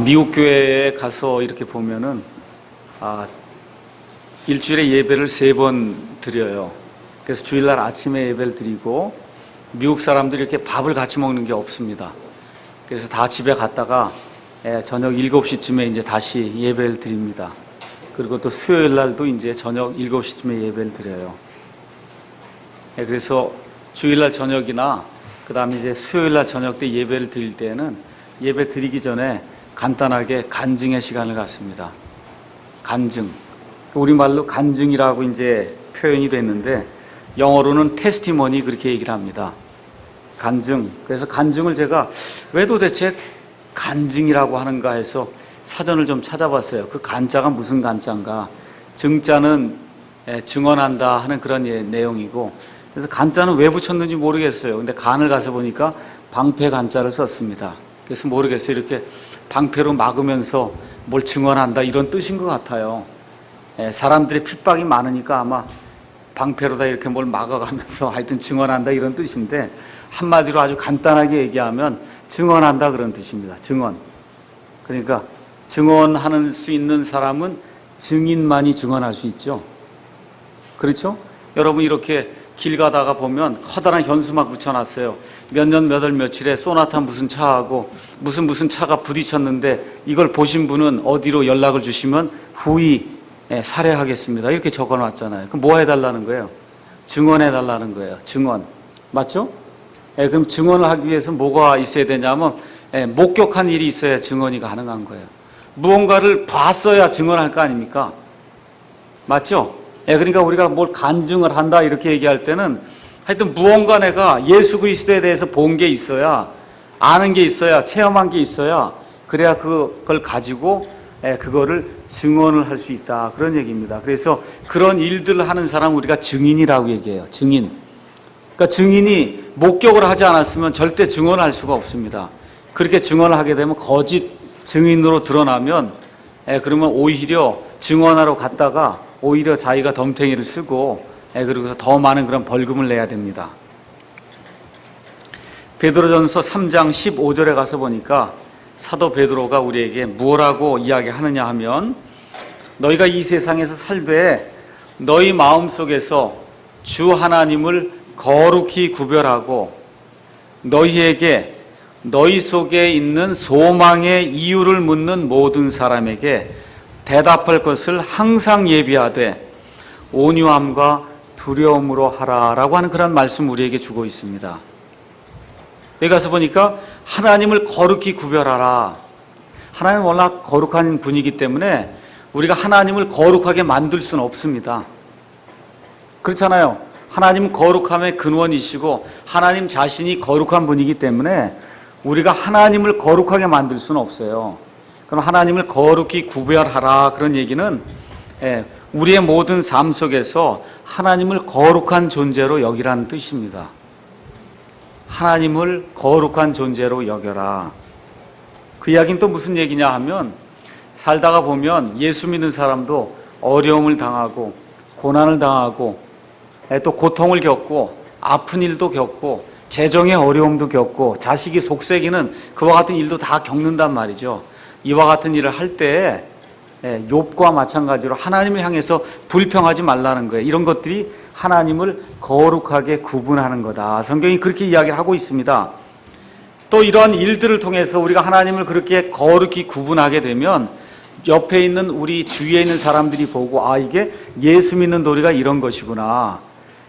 미국 교회에 가서 이렇게 보면은 일주일에 예배를 3번 드려요. 그래서 주일날 아침에 예배를 드리고 미국 사람들이 이렇게 밥을 같이 먹는 게 없습니다. 그래서 다 집에 갔다가 저녁 7시쯤에 이제 다시 예배를 드립니다. 그리고 또 수요일 날도 이제 저녁 7시쯤에 예배를 드려요. 그래서 주일날 저녁이나 그 다음에 이제 수요일 날 저녁 때 예배를 드릴 때는 예배 드리기 전에 간단하게 간증의 시간을 갖습니다. 간증. 우리말로 간증이라고 이제 표현이 됐는데 영어로는 테스티머니 그렇게 얘기를 합니다. 간증. 그래서 간증을 제가 왜 도대체 간증이라고 하는가 해서 사전을 좀 찾아봤어요. 그 간자가 무슨 간자인가. 증자는 증언한다 하는 그런 내용이고, 그래서 간자는 왜 붙였는지 모르겠어요. 근데 간을 가서 보니까 방패 간자를 썼습니다. 그래서 모르겠어요. 이렇게 방패로 막으면서 뭘 증언한다 이런 뜻인 것 같아요. 사람들의 핍박이 많으니까 아마 방패로다 이렇게 뭘 막아가면서 하여튼 증언한다 이런 뜻인데, 한마디로 아주 간단하게 얘기하면 증언한다 그런 뜻입니다. 증언. 그러니까 증언하는 수 있는 사람은 증인만이 증언할 수 있죠. 그렇죠? 여러분 이렇게 길 가다가 보면 커다란 현수막 붙여놨어요. 몇 년 몇 월 며칠에 쏘나타 무슨 차하고 무슨 차가 부딪혔는데 이걸 보신 분은 어디로 연락을 주시면 후히 살해하겠습니다. 이렇게 적어놨잖아요. 그럼 뭐 해달라는 거예요? 증언해달라는 거예요. 증언. 맞죠? 그럼 증언을 하기 위해서 뭐가 있어야 되냐면 목격한 일이 있어야 증언이 가능한 거예요. 무언가를 봤어야 증언할 거 아닙니까? 맞죠? 그러니까 우리가 뭘 간증을 한다 이렇게 얘기할 때는 하여튼 무언가 내가 예수 그리스도에 대해서 본 게 있어야, 아는 게 있어야, 체험한 게 있어야, 그래야 그걸 가지고 그거를 증언을 할 수 있다 그런 얘기입니다. 그래서 그런 일들을 하는 사람 우리가 증인이라고 얘기해요. 증인. 그러니까 증인이 목격을 하지 않았으면 절대 증언할 수가 없습니다. 그렇게 증언을 하게 되면 거짓 증인으로 드러나면 그러면 오히려 증언하러 갔다가 오히려 자기가 덤탱이를 쓰고 그러고서 더 많은 그런 벌금을 내야 됩니다. 베드로전서 3장 15절에 가서 보니까 사도 베드로가 우리에게 뭐라고 이야기하느냐 하면, 너희가 이 세상에서 살되 너희 마음속에서 주 하나님을 거룩히 구별하고 너희에게 너희 속에 있는 소망의 이유를 묻는 모든 사람에게 대답할 것을 항상 예비하되 온유함과 두려움으로 하라라고 하는 그런 말씀 우리에게 주고 있습니다. 여기 가서 보니까 하나님을 거룩히 구별하라. 하나님은 워낙 거룩한 분이기 때문에 우리가 하나님을 거룩하게 만들 수는 없습니다. 그렇잖아요. 하나님은 거룩함의 근원이시고 하나님 자신이 거룩한 분이기 때문에 우리가 하나님을 거룩하게 만들 수는 없어요. 그럼 하나님을 거룩히 구별하라 그런 얘기는 우리의 모든 삶 속에서 하나님을 거룩한 존재로 여기라는 뜻입니다. 하나님을 거룩한 존재로 여겨라. 그 이야기는 또 무슨 얘기냐 하면, 살다가 보면 예수 믿는 사람도 어려움을 당하고 고난을 당하고 또 고통을 겪고 아픈 일도 겪고 재정의 어려움도 겪고 자식이 속썩이는 그와 같은 일도 다 겪는단 말이죠. 이와 같은 일을 할 때 욥과 마찬가지로 하나님을 향해서 불평하지 말라는 거예요. 이런 것들이 하나님을 거룩하게 구분하는 거다. 성경이 그렇게 이야기를 하고 있습니다. 또 이런 일들을 통해서 우리가 하나님을 그렇게 거룩히 구분하게 되면 옆에 있는 우리 주위에 있는 사람들이 보고, 이게 예수 믿는 도리가 이런 것이구나.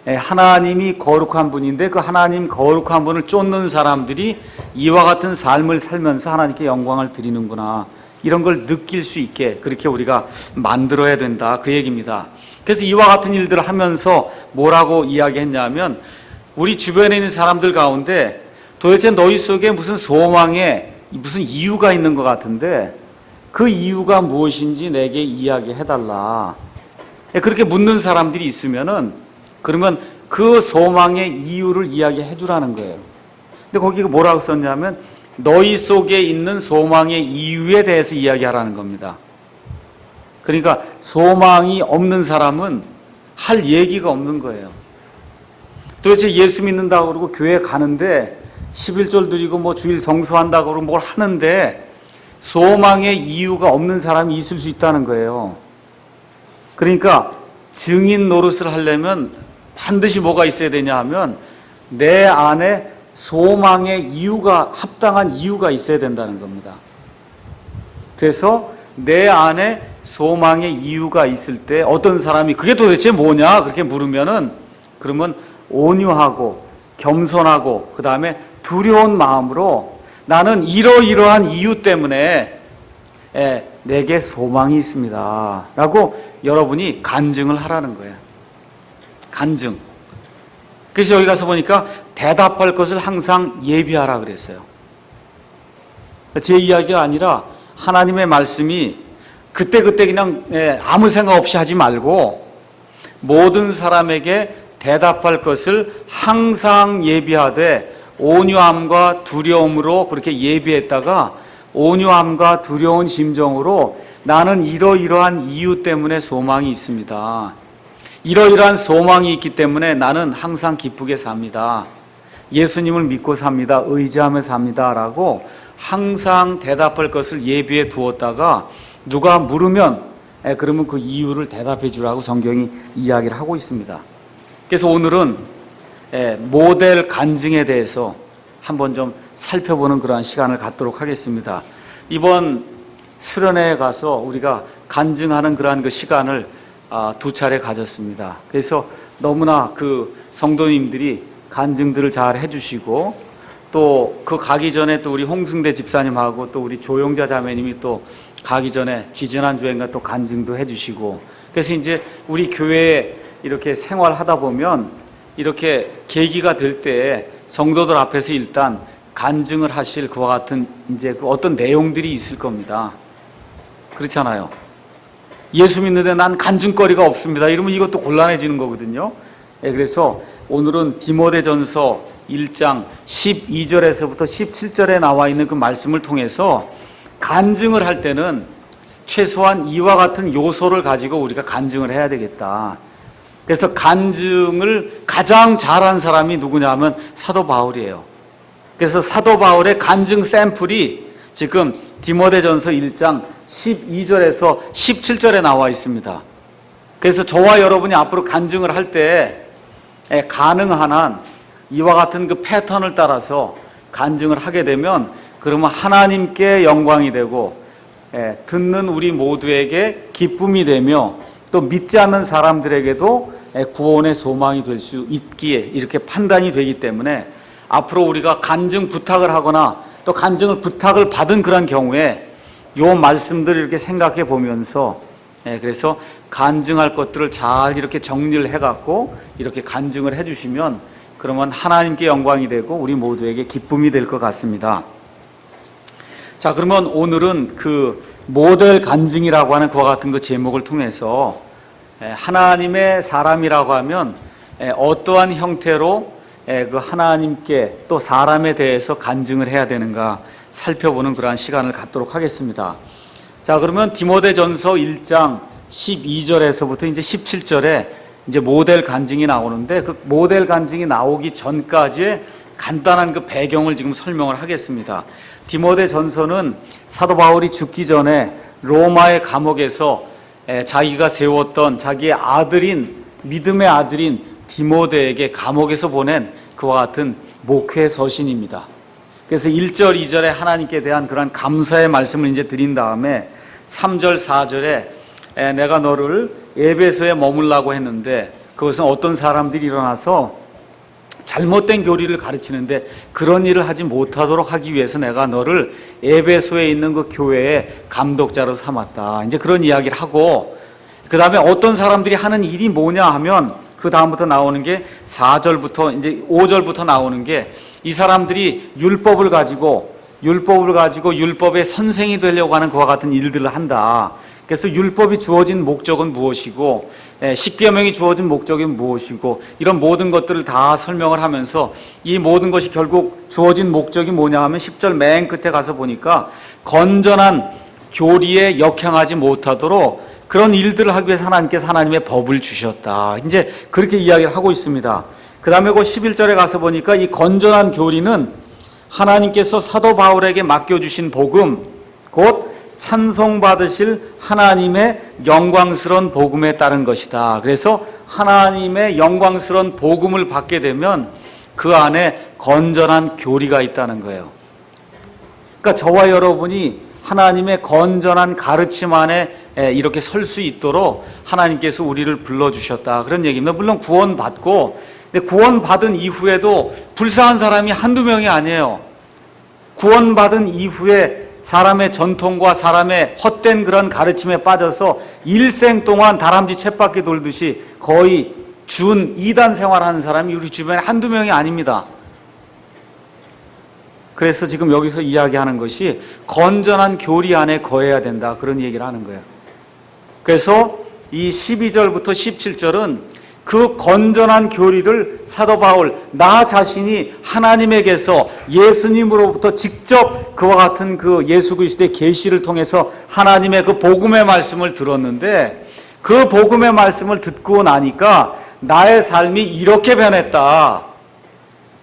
하나님이 거룩한 분인데 그 하나님 거룩한 분을 쫓는 사람들이 이와 같은 삶을 살면서 하나님께 영광을 드리는구나. 이런 걸 느낄 수 있게 그렇게 우리가 만들어야 된다 그 얘기입니다. 그래서 이와 같은 일들을 하면서 뭐라고 이야기했냐면, 우리 주변에 있는 사람들 가운데 도대체 너희 속에 무슨 소망에 무슨 이유가 있는 것 같은데 그 이유가 무엇인지 내게 이야기해달라. 그렇게 묻는 사람들이 있으면은 그러면 그 소망의 이유를 이야기해 주라는 거예요. 근데 거기가 뭐라고 썼냐면 너희 속에 있는 소망의 이유에 대해서 이야기하라는 겁니다. 그러니까 소망이 없는 사람은 할 얘기가 없는 거예요. 도대체 예수 믿는다고 그러고 교회 가는데 11절 드리고 뭐 주일 성수한다고 그러고 뭘 하는데 소망의 이유가 없는 사람이 있을 수 있다는 거예요. 그러니까 증인 노릇을 하려면 반드시 뭐가 있어야 되냐 하면 내 안에 소망의 이유가, 합당한 이유가 있어야 된다는 겁니다. 그래서 내 안에 소망의 이유가 있을 때 어떤 사람이 그게 도대체 뭐냐 그렇게 물으면은, 그러면 온유하고 겸손하고 그 다음에 두려운 마음으로 나는 이러이러한 이유 때문에 내게 소망이 있습니다 라고 여러분이 간증을 하라는 거예요. 간증. 그래서 여기 가서 보니까 대답할 것을 항상 예비하라 그랬어요. 제 이야기가 아니라 하나님의 말씀이 그때그때 그냥 아무 생각 없이 하지 말고 모든 사람에게 대답할 것을 항상 예비하되 온유함과 두려움으로 그렇게 예비했다가 온유함과 두려운 심정으로 나는 이러이러한 이유 때문에 소망이 있습니다. 이러이러한 소망이 있기 때문에 나는 항상 기쁘게 삽니다. 예수님을 믿고 삽니다. 의지하며 삽니다. 라고 항상 대답할 것을 예비해 두었다가 누가 물으면 그러면 그 이유를 대답해 주라고 성경이 이야기를 하고 있습니다. 그래서 오늘은 모델 간증에 대해서 한번 좀 살펴보는 그러한 시간을 갖도록 하겠습니다. 이번 수련회에 가서 우리가 간증하는 그러한 그 시간을 2차례 가졌습니다. 그래서 너무나 그 성도님들이 간증들을 잘 해주시고 또 그 가기 전에 또 우리 홍승대 집사님하고 또 우리 조용자 자매님이 또 가기 전에 지지난주엔가 또 간증도 해주시고, 그래서 이제 우리 교회에 이렇게 생활하다 보면 이렇게 계기가 될 때 성도들 앞에서 일단 간증을 하실 그와 같은 이제 그 어떤 내용들이 있을 겁니다. 그렇잖아요. 예수 믿는데 난 간증거리가 없습니다. 이러면 이것도 곤란해지는 거거든요. 그래서 오늘은 디모데전서 1장 12절에서부터 17절에 나와 있는 그 말씀을 통해서 간증을 할 때는 최소한 이와 같은 요소를 가지고 우리가 간증을 해야 되겠다. 그래서 간증을 가장 잘한 사람이 누구냐 하면 사도 바울이에요. 그래서 사도 바울의 간증 샘플이 지금 디모데전서 1장 12절에서 17절에 나와 있습니다. 그래서 저와 여러분이 앞으로 간증을 할 때 가능한 한 이와 같은 그 패턴을 따라서 간증을 하게 되면 그러면 하나님께 영광이 되고 듣는 우리 모두에게 기쁨이 되며 또 믿지 않는 사람들에게도 구원의 소망이 될 수 있기에 이렇게 판단이 되기 때문에 앞으로 우리가 간증 부탁을 하거나 또 간증을 부탁을 받은 그런 경우에 요 말씀들을 이렇게 생각해 보면서 그래서 간증할 것들을 잘 이렇게 정리를 해갖고 이렇게 간증을 해주시면 그러면 하나님께 영광이 되고 우리 모두에게 기쁨이 될 것 같습니다. 자, 그러면 오늘은 그 모델 간증이라고 하는 그와 같은 그 제목을 통해서 하나님의 사람이라고 하면 어떠한 형태로 그 하나님께 또 사람에 대해서 간증을 해야 되는가 살펴보는 그러한 시간을 갖도록 하겠습니다. 자, 그러면 디모데전서 1장 12절에서부터 이제 17절에 이제 모델 간증이 나오는데 그 모델 간증이 나오기 전까지의 간단한 그 배경을 지금 설명을 하겠습니다. 디모데전서는 사도 바울이 죽기 전에 로마의 감옥에서 자기가 세웠던 자기의 아들인 믿음의 아들인 디모데에게 감옥에서 보낸 그와 같은 목회 서신입니다. 그래서 1절, 2절에 하나님께 대한 그런 감사의 말씀을 이제 드린 다음에 3절, 4절에 내가 너를 에베소에 머물라고 했는데 그것은 어떤 사람들이 일어나서 잘못된 교리를 가르치는데 그런 일을 하지 못하도록 하기 위해서 내가 너를 에베소에 있는 그 교회의 감독자로 삼았다. 이제 그런 이야기를 하고 그 다음에 어떤 사람들이 하는 일이 뭐냐 하면 그 다음부터 나오는 게 4절부터 이제 5절부터 나오는 게 이 사람들이 율법을 가지고 율법의 선생이 되려고 하는 그와 같은 일들을 한다. 그래서 율법이 주어진 목적은 무엇이고 십계명이 주어진 목적이 무엇이고 이런 모든 것들을 다 설명을 하면서 이 모든 것이 결국 주어진 목적이 뭐냐 하면 10절 맨 끝에 가서 보니까 건전한 교리에 역행하지 못하도록 그런 일들을 하기 위해서 하나님께서 하나님의 법을 주셨다. 이제 그렇게 이야기를 하고 있습니다. 그 다음에 그 11절에 가서 보니까 이 건전한 교리는 하나님께서 사도 바울에게 맡겨주신 복음, 곧 찬송받으실 하나님의 영광스러운 복음에 따른 것이다. 그래서 하나님의 영광스러운 복음을 받게 되면 그 안에 건전한 교리가 있다는 거예요. 그러니까 저와 여러분이 하나님의 건전한 가르침 안에 이렇게 설 수 있도록 하나님께서 우리를 불러주셨다. 그런 얘기입니다. 물론 구원받고, 근데 구원받은 이후에도 불쌍한 사람이 한두 명이 아니에요. 구원받은 이후에 사람의 전통과 사람의 헛된 그런 가르침에 빠져서 일생 동안 다람쥐 쳇바퀴 돌듯이 거의 준 이단 생활하는 사람이 우리 주변에 한두 명이 아닙니다. 그래서 지금 여기서 이야기하는 것이 건전한 교리 안에 거해야 된다, 그런 얘기를 하는 거예요. 그래서 이 12절부터 17절은 그 건전한 교리를 사도 바울, 나 자신이 하나님에게서 예수님으로부터 직접 그와 같은 그 예수 그리스도의 계시를 통해서 하나님의 그 복음의 말씀을 들었는데, 그 복음의 말씀을 듣고 나니까 나의 삶이 이렇게 변했다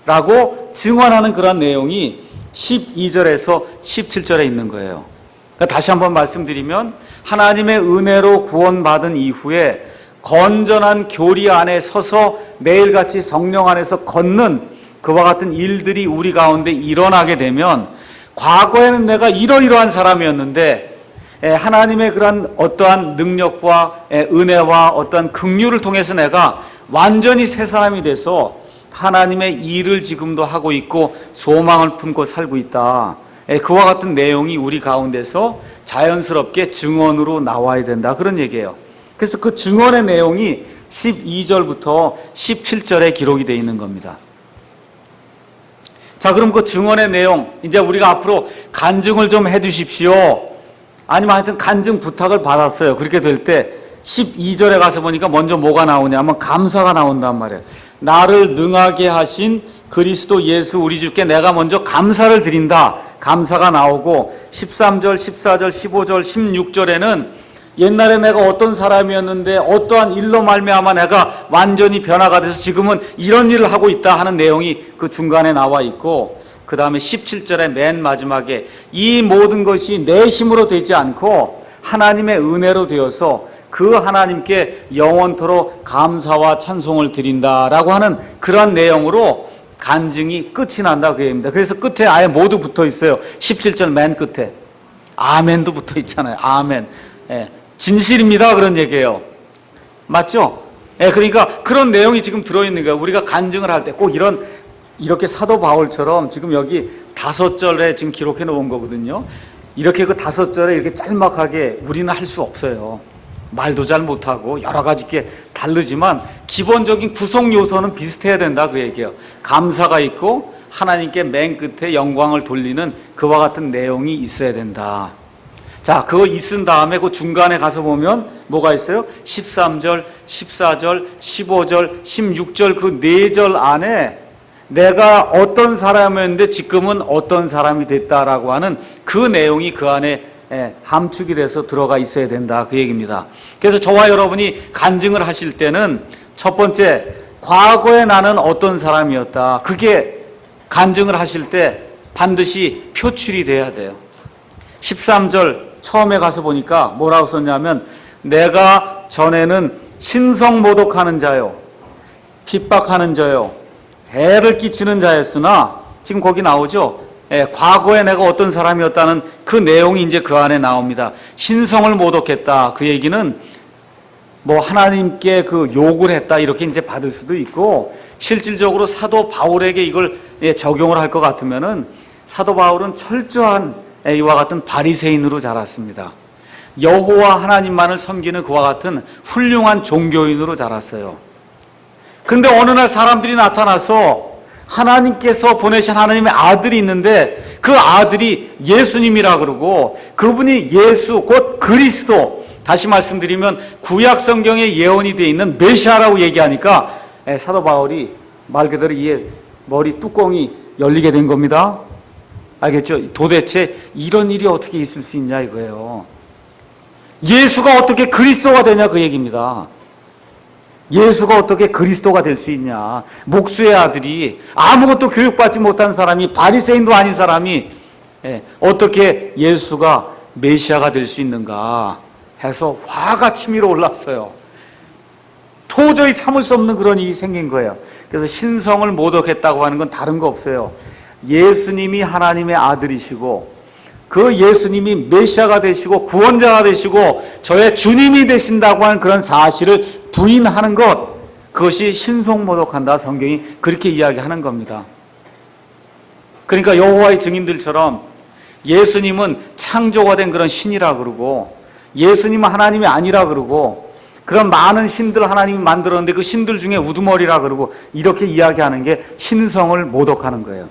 라고 증언하는 그런 내용이 12절에서 17절에 있는 거예요. 그러니까 다시 한번 말씀드리면, 하나님의 은혜로 구원받은 이후에 건전한 교리 안에 서서 매일같이 성령 안에서 걷는 그와 같은 일들이 우리 가운데 일어나게 되면, 과거에는 내가 이러이러한 사람이었는데 하나님의 그런 어떠한 능력과 은혜와 어떠한 긍휼을 통해서 내가 완전히 새 사람이 돼서 하나님의 일을 지금도 하고 있고 소망을 품고 살고 있다. 그와 같은 내용이 우리 가운데서 자연스럽게 증언으로 나와야 된다, 그런 얘기예요. 그래서 그 증언의 내용이 12절부터 17절에 기록이 되어 있는 겁니다. 자, 그럼 그 증언의 내용, 이제 우리가 앞으로 간증을 좀 해 주십시오, 아니면 하여튼 간증 부탁을 받았어요. 그렇게 될 때 12절에 가서 보니까 먼저 뭐가 나오냐면 감사가 나온단 말이에요. 나를 능하게 하신 그리스도 예수 우리 주께 내가 먼저 감사를 드린다, 감사가 나오고, 13절, 14절, 15절, 16절에는 옛날에 내가 어떤 사람이었는데 어떠한 일로 말미암아 내가 완전히 변화가 돼서 지금은 이런 일을 하고 있다 하는 내용이 그 중간에 나와 있고, 그 다음에 17절의 맨 마지막에 이 모든 것이 내 힘으로 되지 않고 하나님의 은혜로 되어서 그 하나님께 영원토록 감사와 찬송을 드린다라고 하는 그런 내용으로 간증이 끝이 난다, 그 얘기입니다. 그래서 끝에 아예 모두 붙어 있어요. 17절 맨 끝에 아멘도 붙어 있잖아요. 아멘. 진실입니다, 그런 얘기예요. 맞죠? 그러니까 그런 내용이 지금 들어있는 거예요. 우리가 간증을 할 때 꼭 이렇게 사도 바울처럼 지금 여기 5절에 지금 기록해 놓은 거거든요. 이렇게 그 5절에 이렇게 짤막하게 우리는 할 수 없어요. 말도 잘 못하고 여러 가지 게 다르지만 기본적인 구성 요소는 비슷해야 된다, 그 얘기예요. 감사가 있고 하나님께 맨 끝에 영광을 돌리는 그와 같은 내용이 있어야 된다. 자, 그거 있은 다음에 그 중간에 가서 보면 뭐가 있어요? 13절, 14절, 15절, 16절 그 4절 안에 내가 어떤 사람이었는데 지금은 어떤 사람이 됐다라고 하는 그 내용이 그 안에 함축이 돼서 들어가 있어야 된다, 그 얘기입니다. 그래서 저와 여러분이 간증을 하실 때는 첫 번째, 과거에 나는 어떤 사람이었다, 그게 간증을 하실 때 반드시 표출이 돼야 돼요. 13절 처음에 가서 보니까 뭐라고 썼냐면, 내가 전에는 신성모독하는 자요, 핍박하는 자요, 해를 끼치는 자였으나, 지금 거기 나오죠. 과거에 내가 어떤 사람이었다는 그 내용이 이제 그 안에 나옵니다. 신성을 모독했다, 그 얘기는 뭐 하나님께 그 욕을 했다 이렇게 이제 받을 수도 있고, 실질적으로 사도 바울에게 이걸 적용을 할 것 같으면은 사도 바울은 철저한 이와 같은 바리새인으로 자랐습니다. 여호와 하나님만을 섬기는 그와 같은 훌륭한 종교인으로 자랐어요. 그런데 어느 날 사람들이 나타나서 하나님께서 보내신 하나님의 아들이 있는데 그 아들이 예수님이라 그러고, 그분이 예수 곧 그리스도, 다시 말씀드리면 구약 성경에 예언이 되어 있는 메시아라고 얘기하니까 사도 바울이 말 그대로 이에 머리 뚜껑이 열리게 된 겁니다. 알겠죠? 도대체 이런 일이 어떻게 있을 수 있냐 이거예요. 예수가 어떻게 그리스도가 되냐 그 얘기입니다. 예수가 어떻게 그리스도가 될 수 있냐. 목수의 아들이, 아무것도 교육받지 못한 사람이, 바리새인도 아닌 사람이 어떻게 예수가 메시아가 될 수 있는가 해서 화가 치밀어 올랐어요. 도저히 참을 수 없는 그런 일이 생긴 거예요. 그래서 신성을 모독했다고 하는 건 다른 거 없어요. 예수님이 하나님의 아들이시고 그 예수님이 메시아가 되시고 구원자가 되시고 저의 주님이 되신다고 하는 그런 사실을 부인하는 것, 그것이 신성모독한다. 성경이 그렇게 이야기하는 겁니다. 그러니까 여호와의 증인들처럼 예수님은 창조가 된 그런 신이라 그러고 예수님은 하나님이 아니라 그러고 그런 많은 신들 하나님이 만들었는데 그 신들 중에 우두머리라 그러고 이렇게 이야기하는 게 신성을 모독하는 거예요.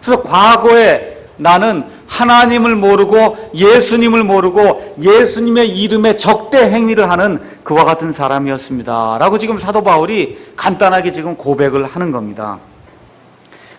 그래서 과거에 나는 하나님을 모르고 예수님을 모르고 예수님의 이름에 적대 행위를 하는 그와 같은 사람이었습니다 라고 지금 사도 바울이 간단하게 지금 고백을 하는 겁니다.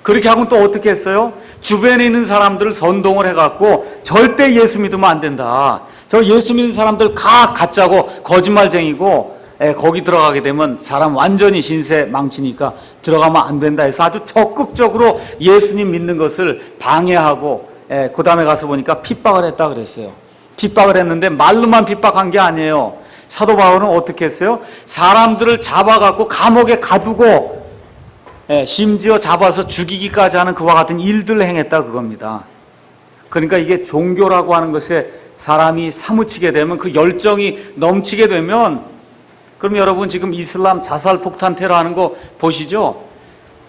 그렇게 하고 또 어떻게 했어요? 주변에 있는 사람들을 선동을 해갖고 절대 예수 믿으면 안 된다. 저 예수 믿는 사람들 가짜고 거짓말쟁이고 거기 들어가게 되면 사람 완전히 신세 망치니까 들어가면 안 된다 해서 아주 적극적으로 예수님 믿는 것을 방해하고 그 다음에 가서 보니까 핍박을 했다 그랬어요. 핍박을 했는데 말로만 핍박한 게 아니에요. 사도 바울은 어떻게 했어요? 사람들을 잡아갖고 감옥에 가두고 심지어 잡아서 죽이기까지 하는 그와 같은 일들을 행했다 그겁니다. 그러니까 이게 종교라고 하는 것에 사람이 사무치게 되면 그 열정이 넘치게 되면 그럼 여러분 지금 이슬람 자살폭탄 테러하는 거 보시죠?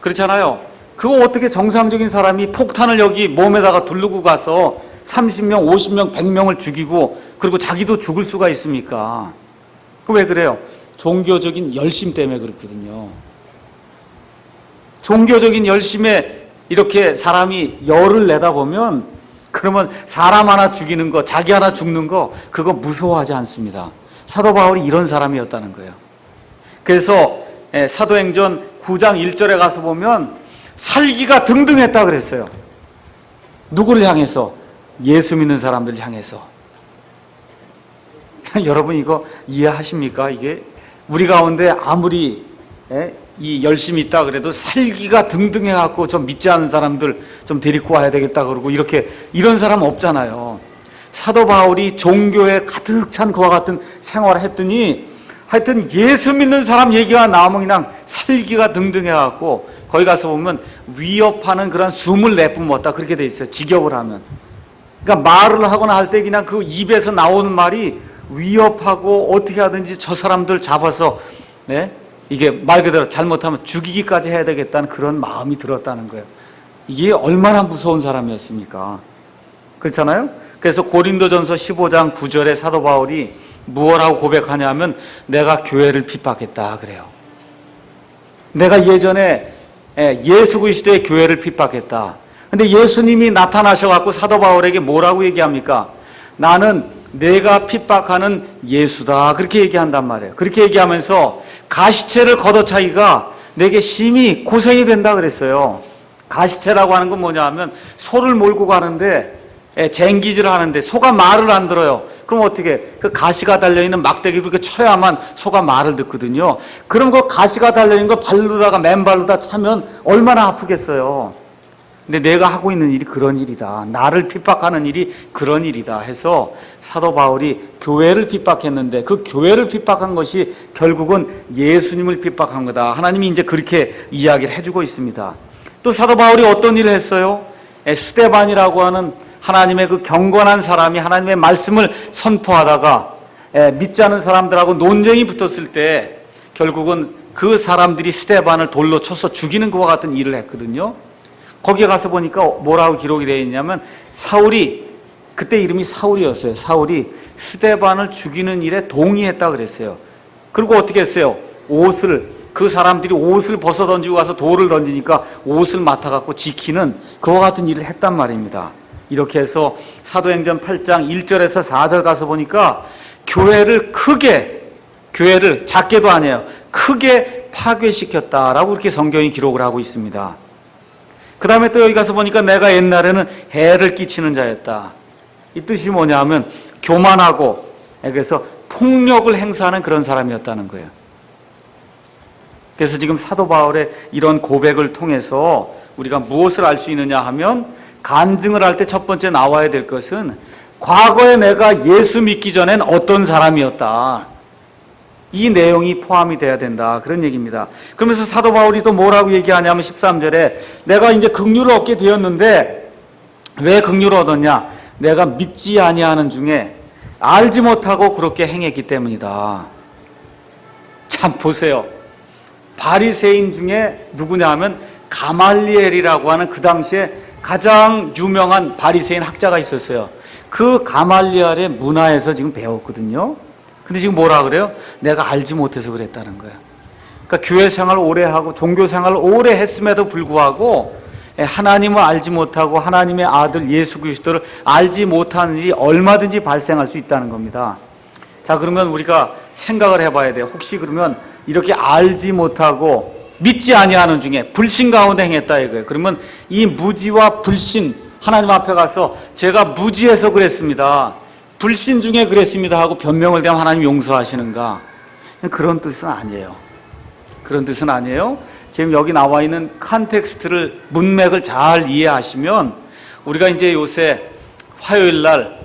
그렇잖아요. 그거 어떻게 정상적인 사람이 폭탄을 여기 몸에다가 두르고 가서 30명, 50명, 100명을 죽이고 그리고 자기도 죽을 수가 있습니까? 그 왜 그래요? 종교적인 열심 때문에 그렇거든요. 종교적인 열심에 이렇게 사람이 열을 내다 보면 그러면 사람 하나 죽이는 거, 자기 하나 죽는 거 그거 무서워하지 않습니다. 사도 바울이 이런 사람이었다는 거예요. 그래서 사도행전 9장 1절에 가서 보면 살기가 등등했다 그랬어요. 누구를 향해서? 예수 믿는 사람들 향해서. 여러분 이거 이해하십니까? 이게 우리 가운데 아무리 이 열심히 있다 그래도 살기가 등등해갖고 좀 믿지 않는 사람들 좀 데리고 와야 되겠다 그러고 이런 사람 없잖아요. 사도 바울이 종교에 가득 찬 그와 같은 생활을 했더니 하여튼 예수 믿는 사람 얘기가 나오면 그냥 살기가 등등해갖고 거기 가서 보면 위협하는 그런 숨을 내뿜었다 그렇게 돼 있어요. 직역을 하면. 그러니까 말을 하거나 할 때 그냥 그 입에서 나오는 말이 위협하고 어떻게 하든지 저 사람들 잡아서 이게 말 그대로 잘못하면 죽이기까지 해야 되겠다는 그런 마음이 들었다는 거예요. 이게 얼마나 무서운 사람이었습니까? 그렇잖아요? 그래서 고린도전서 15장 9절에 사도 바울이 무엇라고 고백하냐면 내가 교회를 핍박했다 그래요. 내가 예전에 예수 그리스도의 교회를 핍박했다. 근데 예수님이 나타나셔갖고 사도 바울에게 뭐라고 얘기합니까? 나는 내가 핍박하는 예수다 그렇게 얘기한단 말이에요. 그렇게 얘기하면서 가시체를 걷어차기가 내게 심히 고생이 된다 그랬어요. 가시체라고 하는 건 뭐냐 하면 소를 몰고 가는데 쟁기질을 하는데 소가 말을 안 들어요. 그럼 어떻게? 그 가시가 달려있는 막대기를 이렇게 쳐야만 소가 말을 듣거든요. 그럼 그 가시가 달려있는 걸 발로다가 맨발로다 차면 얼마나 아프겠어요. 근데 내가 하고 있는 일이 그런 일이다. 나를 핍박하는 일이 그런 일이다 해서 사도 바울이 교회를 핍박했는데 그 교회를 핍박한 것이 결국은 예수님을 핍박한 거다. 하나님이 이제 그렇게 이야기를 해주고 있습니다. 또 사도 바울이 어떤 일을 했어요? 스데반이라고 하는 하나님의 그 경건한 사람이 하나님의 말씀을 선포하다가 믿지 않은 사람들하고 논쟁이 붙었을 때 결국은 그 사람들이 스데반을 돌로 쳐서 죽이는 것과 같은 일을 했거든요. 거기에 가서 보니까 뭐라고 기록이 되어 있냐면 사울이 그때 이름이 사울이었어요. 사울이 스데반을 죽이는 일에 동의했다 그랬어요. 그리고 어떻게 했어요? 그 사람들이 옷을 벗어 던지고 가서 돌을 던지니까 옷을 맡아갖고 지키는 그와 같은 일을 했단 말입니다. 이렇게 해서 사도행전 8장 1절에서 4절 가서 보니까 교회를 작게도 아니에요. 크게 파괴시켰다라고 이렇게 성경이 기록을 하고 있습니다. 그 다음에 또 여기 가서 보니까 내가 옛날에는 해를 끼치는 자였다. 이 뜻이 뭐냐 하면 교만하고 그래서 폭력을 행사하는 그런 사람이었다는 거예요. 그래서 지금 사도 바울의 이런 고백을 통해서 우리가 무엇을 알 수 있느냐 하면 간증을 할 때 첫 번째 나와야 될 것은 과거에 내가 예수 믿기 전엔 어떤 사람이었다. 이 내용이 포함이 돼야 된다. 그런 얘기입니다. 그러면서 사도 바울이 또 뭐라고 얘기하냐면 13절에 내가 이제 긍휼을 얻게 되었는데 왜 긍휼을 얻었냐? 내가 믿지 아니하는 중에 알지 못하고 그렇게 행했기 때문이다. 참 보세요. 바리새인 중에 누구냐 하면 가말리엘이라고 하는 그 당시에 가장 유명한 바리새인 학자가 있었어요. 그 가말리엘의 문화에서 지금 배웠거든요. 근데 지금 뭐라 그래요? 내가 알지 못해서 그랬다는 거예요. 그러니까 교회 생활을 오래 하고 종교 생활을 오래 했음에도 불구하고 하나님을 알지 못하고 하나님의 아들 예수 그리스도를 알지 못하는 일이 얼마든지 발생할 수 있다는 겁니다. 자, 그러면 우리가 생각을 해봐야 돼요. 혹시 그러면 이렇게 알지 못하고 믿지 아니하는 중에 불신 가운데 행했다 이거예요. 그러면 이 무지와 불신, 하나님 앞에 가서 제가 무지해서 그랬습니다, 불신 중에 그랬습니다 하고 변명을 대면 하나님 용서하시는가? 그런 뜻은 아니에요. 그런 뜻은 아니에요. 지금 여기 나와 있는 컨텍스트를, 문맥을 잘 이해하시면 우리가 이제 요새 화요일 날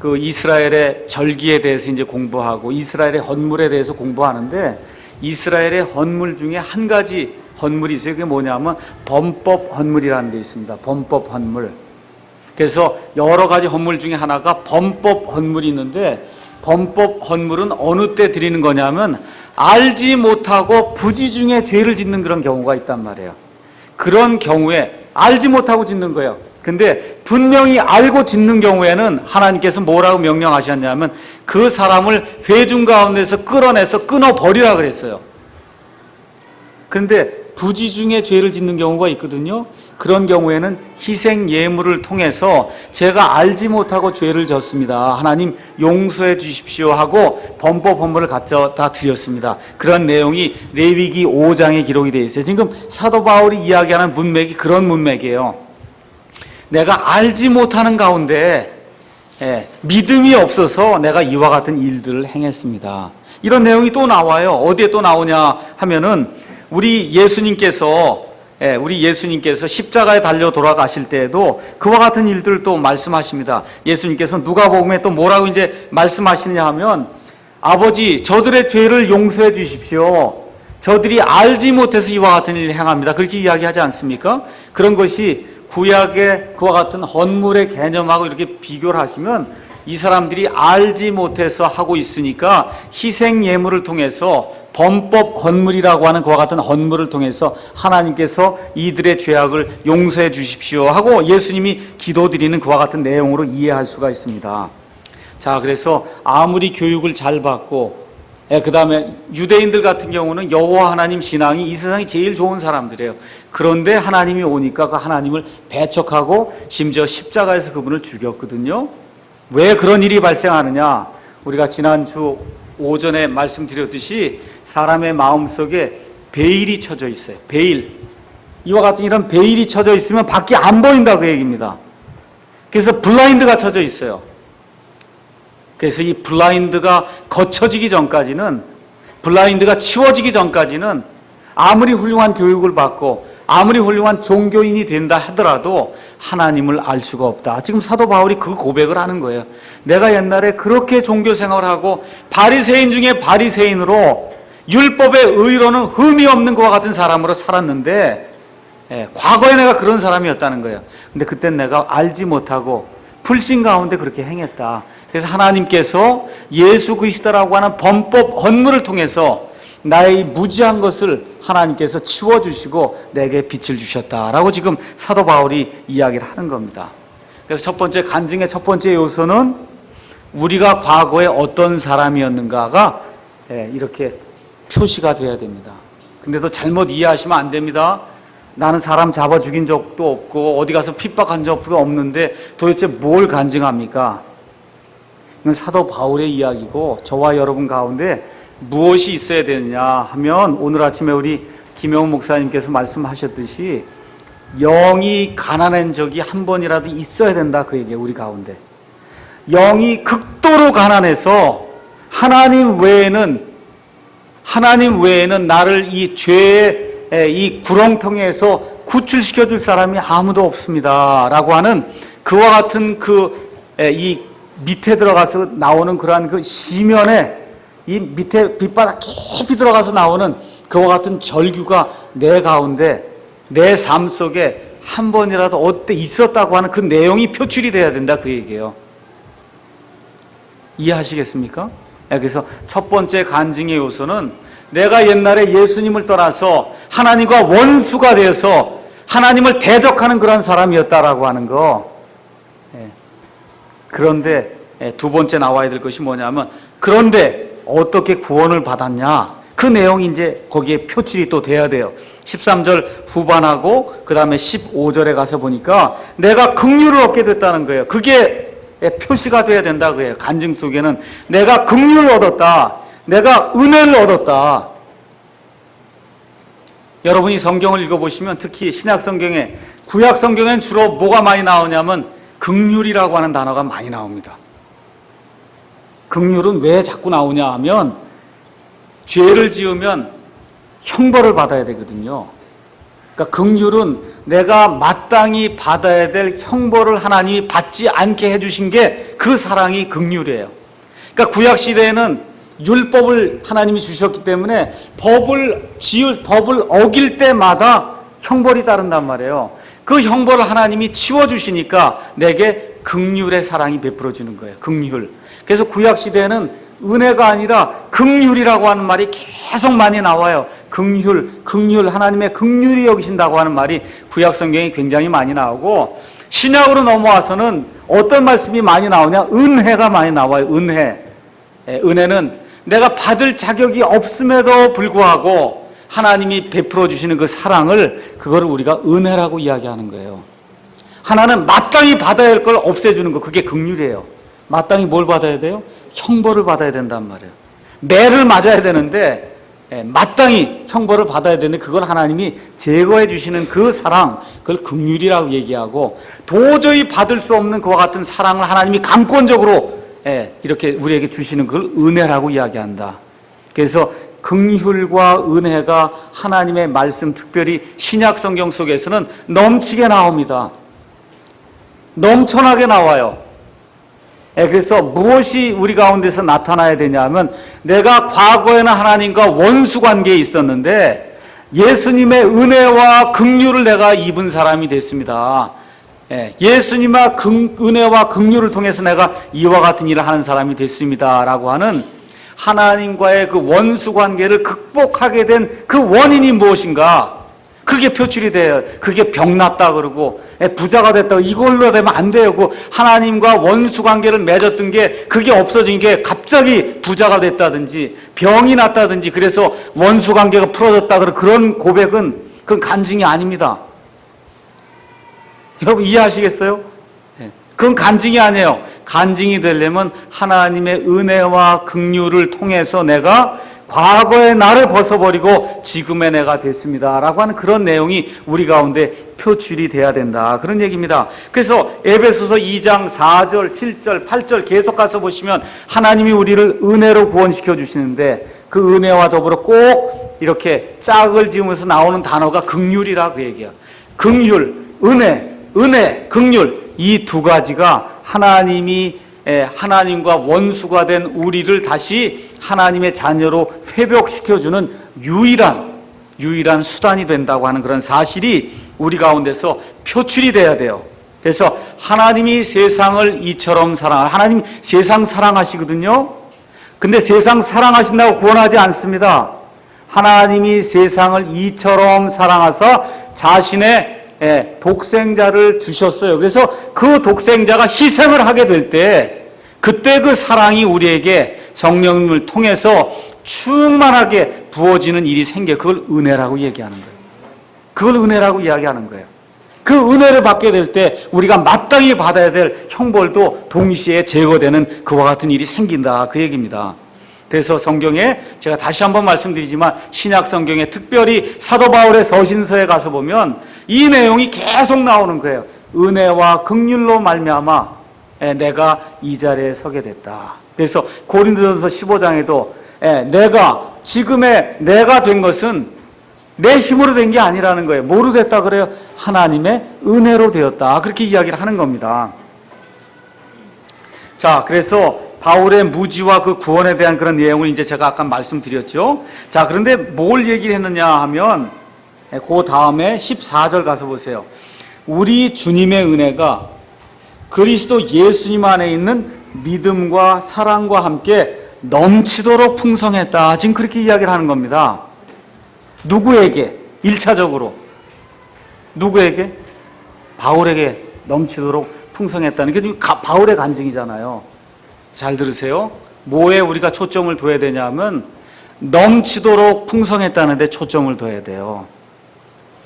그 이스라엘의 절기에 대해서 이제 공부하고 이스라엘의 헌물에 대해서 공부하는데 이스라엘의 헌물 중에 한 가지 헌물이 있어요. 그게 뭐냐면 범법 헌물이라는 게 있습니다. 범법 헌물. 그래서 여러 가지 헌물 중에 하나가 범법 헌물이 있는데 범법 헌물은 어느 때 드리는 거냐면 알지 못하고 부지 중에 죄를 짓는 그런 경우가 있단 말이에요. 그런 경우에 알지 못하고 짓는 거예요. 근데 분명히 알고 짓는 경우에는 하나님께서 뭐라고 명령하셨냐면 그 사람을 회중 가운데서 끌어내서 끊어버리라 그랬어요. 그런데 부지 중에 죄를 짓는 경우가 있거든요. 그런 경우에는 희생 예물을 통해서 제가 알지 못하고 죄를 졌습니다, 하나님 용서해 주십시오 하고 범법 헌물을 갖다 드렸습니다. 그런 내용이 레위기 5장에 기록이 되어 있어요. 지금 사도 바울이 이야기하는 문맥이 그런 문맥이에요. 내가 알지 못하는 가운데 믿음이 없어서 내가 이와 같은 일들을 행했습니다. 이런 내용이 또 나와요. 어디에 또 나오냐 하면은 우리 예수님께서 십자가에 달려 돌아가실 때에도 그와 같은 일들을 또 말씀하십니다. 예수님께서 누가복음에 또 뭐라고 이제 말씀하시느냐 하면 아버지 저들의 죄를 용서해 주십시오. 저들이 알지 못해서 이와 같은 일을 행합니다. 그렇게 이야기하지 않습니까? 그런 것이 구약의 그와 같은 헌물의 개념하고 이렇게 비교를 하시면 이 사람들이 알지 못해서 하고 있으니까 희생 예물을 통해서 범법 헌물이라고 하는 그와 같은 헌물을 통해서 하나님께서 이들의 죄악을 용서해 주십시오 하고 예수님이 기도드리는 그와 같은 내용으로 이해할 수가 있습니다. 자, 그래서 아무리 교육을 잘 받고 그 다음에 유대인들 같은 경우는 여호와 하나님 신앙이 이 세상이 제일 좋은 사람들이에요. 그런데 하나님이 오니까 그 하나님을 배척하고 심지어 십자가에서 그분을 죽였거든요. 왜 그런 일이 발생하느냐? 우리가 지난주 오전에 말씀드렸듯이 사람의 마음속에 베일이 쳐져 있어요. 베일. 이와 같은 이런 베일이 쳐져 있으면 밖이 안 보인다 그 얘기입니다. 그래서 블라인드가 쳐져 있어요. 그래서 이 블라인드가 거쳐지기 전까지는, 블라인드가 치워지기 전까지는 아무리 훌륭한 교육을 받고 아무리 훌륭한 종교인이 된다 하더라도 하나님을 알 수가 없다. 지금 사도 바울이 그 고백을 하는 거예요. 내가 옛날에 그렇게 종교 생활을 하고 바리새인 중에 바리새인으로 율법의 의로는 흠이 없는 것과 같은 사람으로 살았는데 과거에 내가 그런 사람이었다는 거예요. 근데 그땐 내가 알지 못하고 불신 가운데 그렇게 행했다. 그래서 하나님께서 예수 그리스도라고 하는 범법 헌물을 통해서 나의 무지한 것을 하나님께서 치워주시고 내게 빛을 주셨다라고 지금 사도 바울이 이야기를 하는 겁니다. 그래서 첫 번째 간증의 첫 번째 요소는 우리가 과거에 어떤 사람이었는가가 이렇게 표시가 돼야 됩니다. 근데도 잘못 이해하시면 안 됩니다. 나는 사람 잡아 죽인 적도 없고 어디 가서 핍박한 적도 없는데 도대체 뭘 간증합니까? 이건 사도 바울의 이야기고 저와 여러분 가운데 무엇이 있어야 되느냐 하면 오늘 아침에 우리 김영훈 목사님께서 말씀하셨듯이 영이 가난한 적이 한 번이라도 있어야 된다 그 얘기예요. 우리 가운데 영이 극도로 가난해서 하나님 외에는 나를 이 죄의 이 구렁텅이에서 구출시켜 줄 사람이 아무도 없습니다 라고 하는 그와 같은 이 밑에 들어가서 나오는 그러한 그 시면에 이 밑에 밑바닥 깊이 들어가서 나오는 그와 같은 절규가 내 가운데 내 삶 속에 한 번이라도 어때 있었다고 하는 그 내용이 표출이 돼야 된다 그 얘기예요. 이해하시겠습니까? 그래서 첫 번째 간증의 요소는 내가 옛날에 예수님을 떠나서 하나님과 원수가 되어서 하나님을 대적하는 그런 사람이었다라고 하는 거. 그런데 두 번째 나와야 될 것이 뭐냐면 그런데 어떻게 구원을 받았냐? 그 내용이 이제 거기에 표출이 또 돼야 돼요. 13절 후반하고 그 다음에 15절에 가서 보니까 내가 긍휼을 얻게 됐다는 거예요. 그게 표시가 돼야 된다 그래요. 간증 속에는 내가 긍휼을 얻었다. 내가 은혜를 얻었다. 여러분이 성경을 읽어보시면 특히 신약 성경에 구약 성경엔 주로 뭐가 많이 나오냐면 긍휼이라고 하는 단어가 많이 나옵니다. 긍휼은 왜 자꾸 나오냐 하면 죄를 지으면 형벌을 받아야 되거든요. 그러니까 긍휼은 내가 마땅히 받아야 될 형벌을 하나님이 받지 않게 해주신 게 그 사랑이 긍휼이에요. 그러니까 구약 시대에는 율법을 하나님이 주셨기 때문에 법을 어길 때마다 형벌이 따른단 말이에요. 그 형벌을 하나님이 치워주시니까 내게 긍휼의 사랑이 베풀어지는 거예요. 긍휼. 그래서 구약 시대에는 은혜가 아니라 긍휼이라고 하는 말이 계속 많이 나와요. 긍휼, 하나님의 긍휼이 여기신다고 하는 말이 구약 성경에 굉장히 많이 나오고 신약으로 넘어와서는 어떤 말씀이 많이 나오냐? 은혜가 많이 나와요. 은혜는 내가 받을 자격이 없음에도 불구하고 하나님이 베풀어 주시는 그 사랑을 그거를 우리가 은혜라고 이야기하는 거예요. 하나는 마땅히 받아야 할 걸 없애주는 거 그게 긍휼이에요. 마땅히 뭘 받아야 돼요? 형벌을 받아야 된단 말이에요. 매를 맞아야 되는데 마땅히 형벌을 받아야 되는데 그걸 하나님이 제거해 주시는 그 사랑 그걸 긍휼이라고 얘기하고 도저히 받을 수 없는 그와 같은 사랑을 하나님이 강권적으로 이렇게 우리에게 주시는 그걸 은혜라고 이야기한다. 그래서 긍휼과 은혜가 하나님의 말씀 특별히 신약 성경 속에서는 넘치게 나옵니다. 넘쳐나게 나와요. 그래서 무엇이 우리 가운데서 나타나야 되냐면 내가 과거에는 하나님과 원수 관계에 있었는데 예수님의 은혜와 긍휼을 내가 입은 사람이 됐습니다. 예수님의 은혜와 긍휼을 통해서 내가 이와 같은 일을 하는 사람이 됐습니다 라고 하는 하나님과의 그 원수 관계를 극복하게 된 그 원인이 무엇인가? 그게 표출이 돼요. 그게 병났다 그러고 부자가 됐다 이걸로 되면 안 돼요. 하나님과 원수 관계를 맺었던 게 그게 없어진 게 갑자기 부자가 됐다든지 병이 났다든지 그래서 원수 관계가 풀어졌다 그런 고백은 그건 간증이 아닙니다. 여러분 이해하시겠어요? 그건 간증이 아니에요. 간증이 되려면 하나님의 은혜와 긍휼을 통해서 내가 과거의 나를 벗어버리고 지금의 내가 됐습니다 라고 하는 그런 내용이 우리 가운데 표출이 돼야 된다 그런 얘기입니다. 그래서 에베소서 2장 4절 7절 8절 계속 가서 보시면 하나님이 우리를 은혜로 구원시켜 주시는데 그 은혜와 더불어 꼭 이렇게 짝을 지으면서 나오는 단어가 긍휼이라 그 얘기야. 긍휼, 은혜, 긍휼 이 두 가지가 하나님이 하나님과 원수가 된 우리를 다시 하나님의 자녀로 회복시켜주는 유일한 수단이 된다고 하는 그런 사실이 우리 가운데서 표출이 돼야 돼요. 그래서 하나님이 세상을 이처럼 하나님 세상 사랑하시거든요. 근데 세상 사랑하신다고 구원하지 않습니다. 하나님이 세상을 이처럼 사랑하사 자신의 독생자를 주셨어요. 그래서 그 독생자가 희생을 하게 될 때 그때 그 사랑이 우리에게 성령님을 통해서 충만하게 부어지는 일이 생겨. 그걸 은혜라고 얘기하는 거예요. 그걸 은혜라고 이야기하는 거예요. 그 은혜를 받게 될 때 우리가 마땅히 받아야 될 형벌도 동시에 제거되는 그와 같은 일이 생긴다 그 얘기입니다. 그래서 성경에 제가 다시 한번 말씀드리지만 신약 성경에 특별히 사도 바울의 서신서에 가서 보면 이 내용이 계속 나오는 거예요. 은혜와 긍휼로 말미암아 내가 이 자리에 서게 됐다. 그래서 고린도전서 15장에도 지금의 내가 된 것은 내 힘으로 된 게 아니라는 거예요. 뭐로 됐다 그래요? 하나님의 은혜로 되었다. 그렇게 이야기를 하는 겁니다. 자, 그래서 바울의 무지와 그 구원에 대한 그런 내용을 이제 제가 아까 말씀드렸죠. 자, 그런데 뭘 얘기를 했느냐 하면 그 다음에 14절 가서 보세요. 우리 주님의 은혜가 그리스도 예수님 안에 있는 믿음과 사랑과 함께 넘치도록 풍성했다. 지금 그렇게 이야기를 하는 겁니다. 누구에게? 1차적으로. 누구에게? 바울에게 넘치도록 풍성했다는 게 지금 바울의 간증이잖아요. 잘 들으세요. 뭐에 우리가 초점을 둬야 되냐면 넘치도록 풍성했다는 데 초점을 둬야 돼요.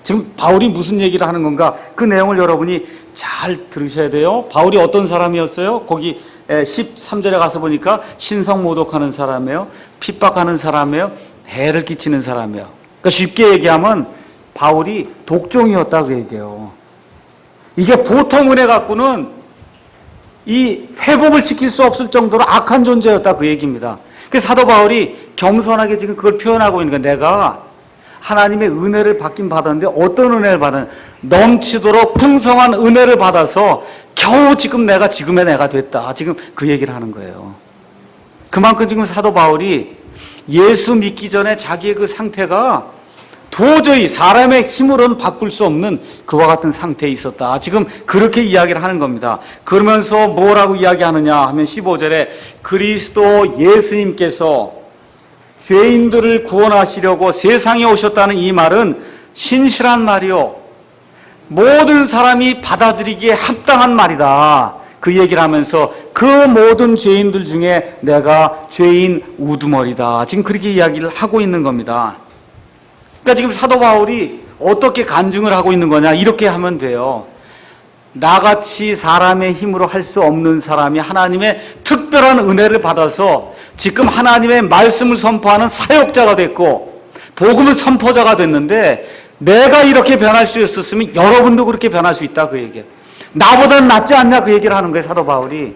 지금 바울이 무슨 얘기를 하는 건가? 그 내용을 여러분이 잘 들으셔야 돼요. 바울이 어떤 사람이었어요? 거기 13절에 가서 보니까 신성모독하는 사람이에요. 핍박하는 사람이에요. 해를 끼치는 사람이에요. 그러니까 쉽게 얘기하면 바울이 독종이었다 그 얘기예요. 이게 보통 은혜 갖고는 이 회복을 시킬 수 없을 정도로 악한 존재였다 그 얘기입니다. 그래서 사도 바울이 겸손하게 지금 그걸 표현하고 있는 거예요. 내가 하나님의 은혜를 받긴 받았는데 어떤 은혜를 받았는데 넘치도록 풍성한 은혜를 받아서 겨우 지금 내가 지금의 내가 됐다. 지금 그 얘기를 하는 거예요. 그만큼 지금 사도 바울이 예수 믿기 전에 자기의 그 상태가 도저히 사람의 힘으로는 바꿀 수 없는 그와 같은 상태에 있었다. 지금 그렇게 이야기를 하는 겁니다. 그러면서 뭐라고 이야기하느냐 하면 15절에 그리스도 예수님께서 죄인들을 구원하시려고 세상에 오셨다는 이 말은 신실한 말이요 모든 사람이 받아들이기에 합당한 말이다. 그 얘기를 하면서 그 모든 죄인들 중에 내가 죄인 우두머리다. 지금 그렇게 이야기를 하고 있는 겁니다. 그러니까 지금 사도 바울이 어떻게 간증을 하고 있는 거냐 이렇게 하면 돼요. 나같이 사람의 힘으로 할 수 없는 사람이 하나님의 특별한 은혜를 받아서 지금 하나님의 말씀을 선포하는 사역자가 됐고 복음의 선포자가 됐는데 내가 이렇게 변할 수 있었으면 여러분도 그렇게 변할 수 있다 그 얘기예요. 나보다는 낫지 않냐 그 얘기를 하는 거예요. 사도 바울이.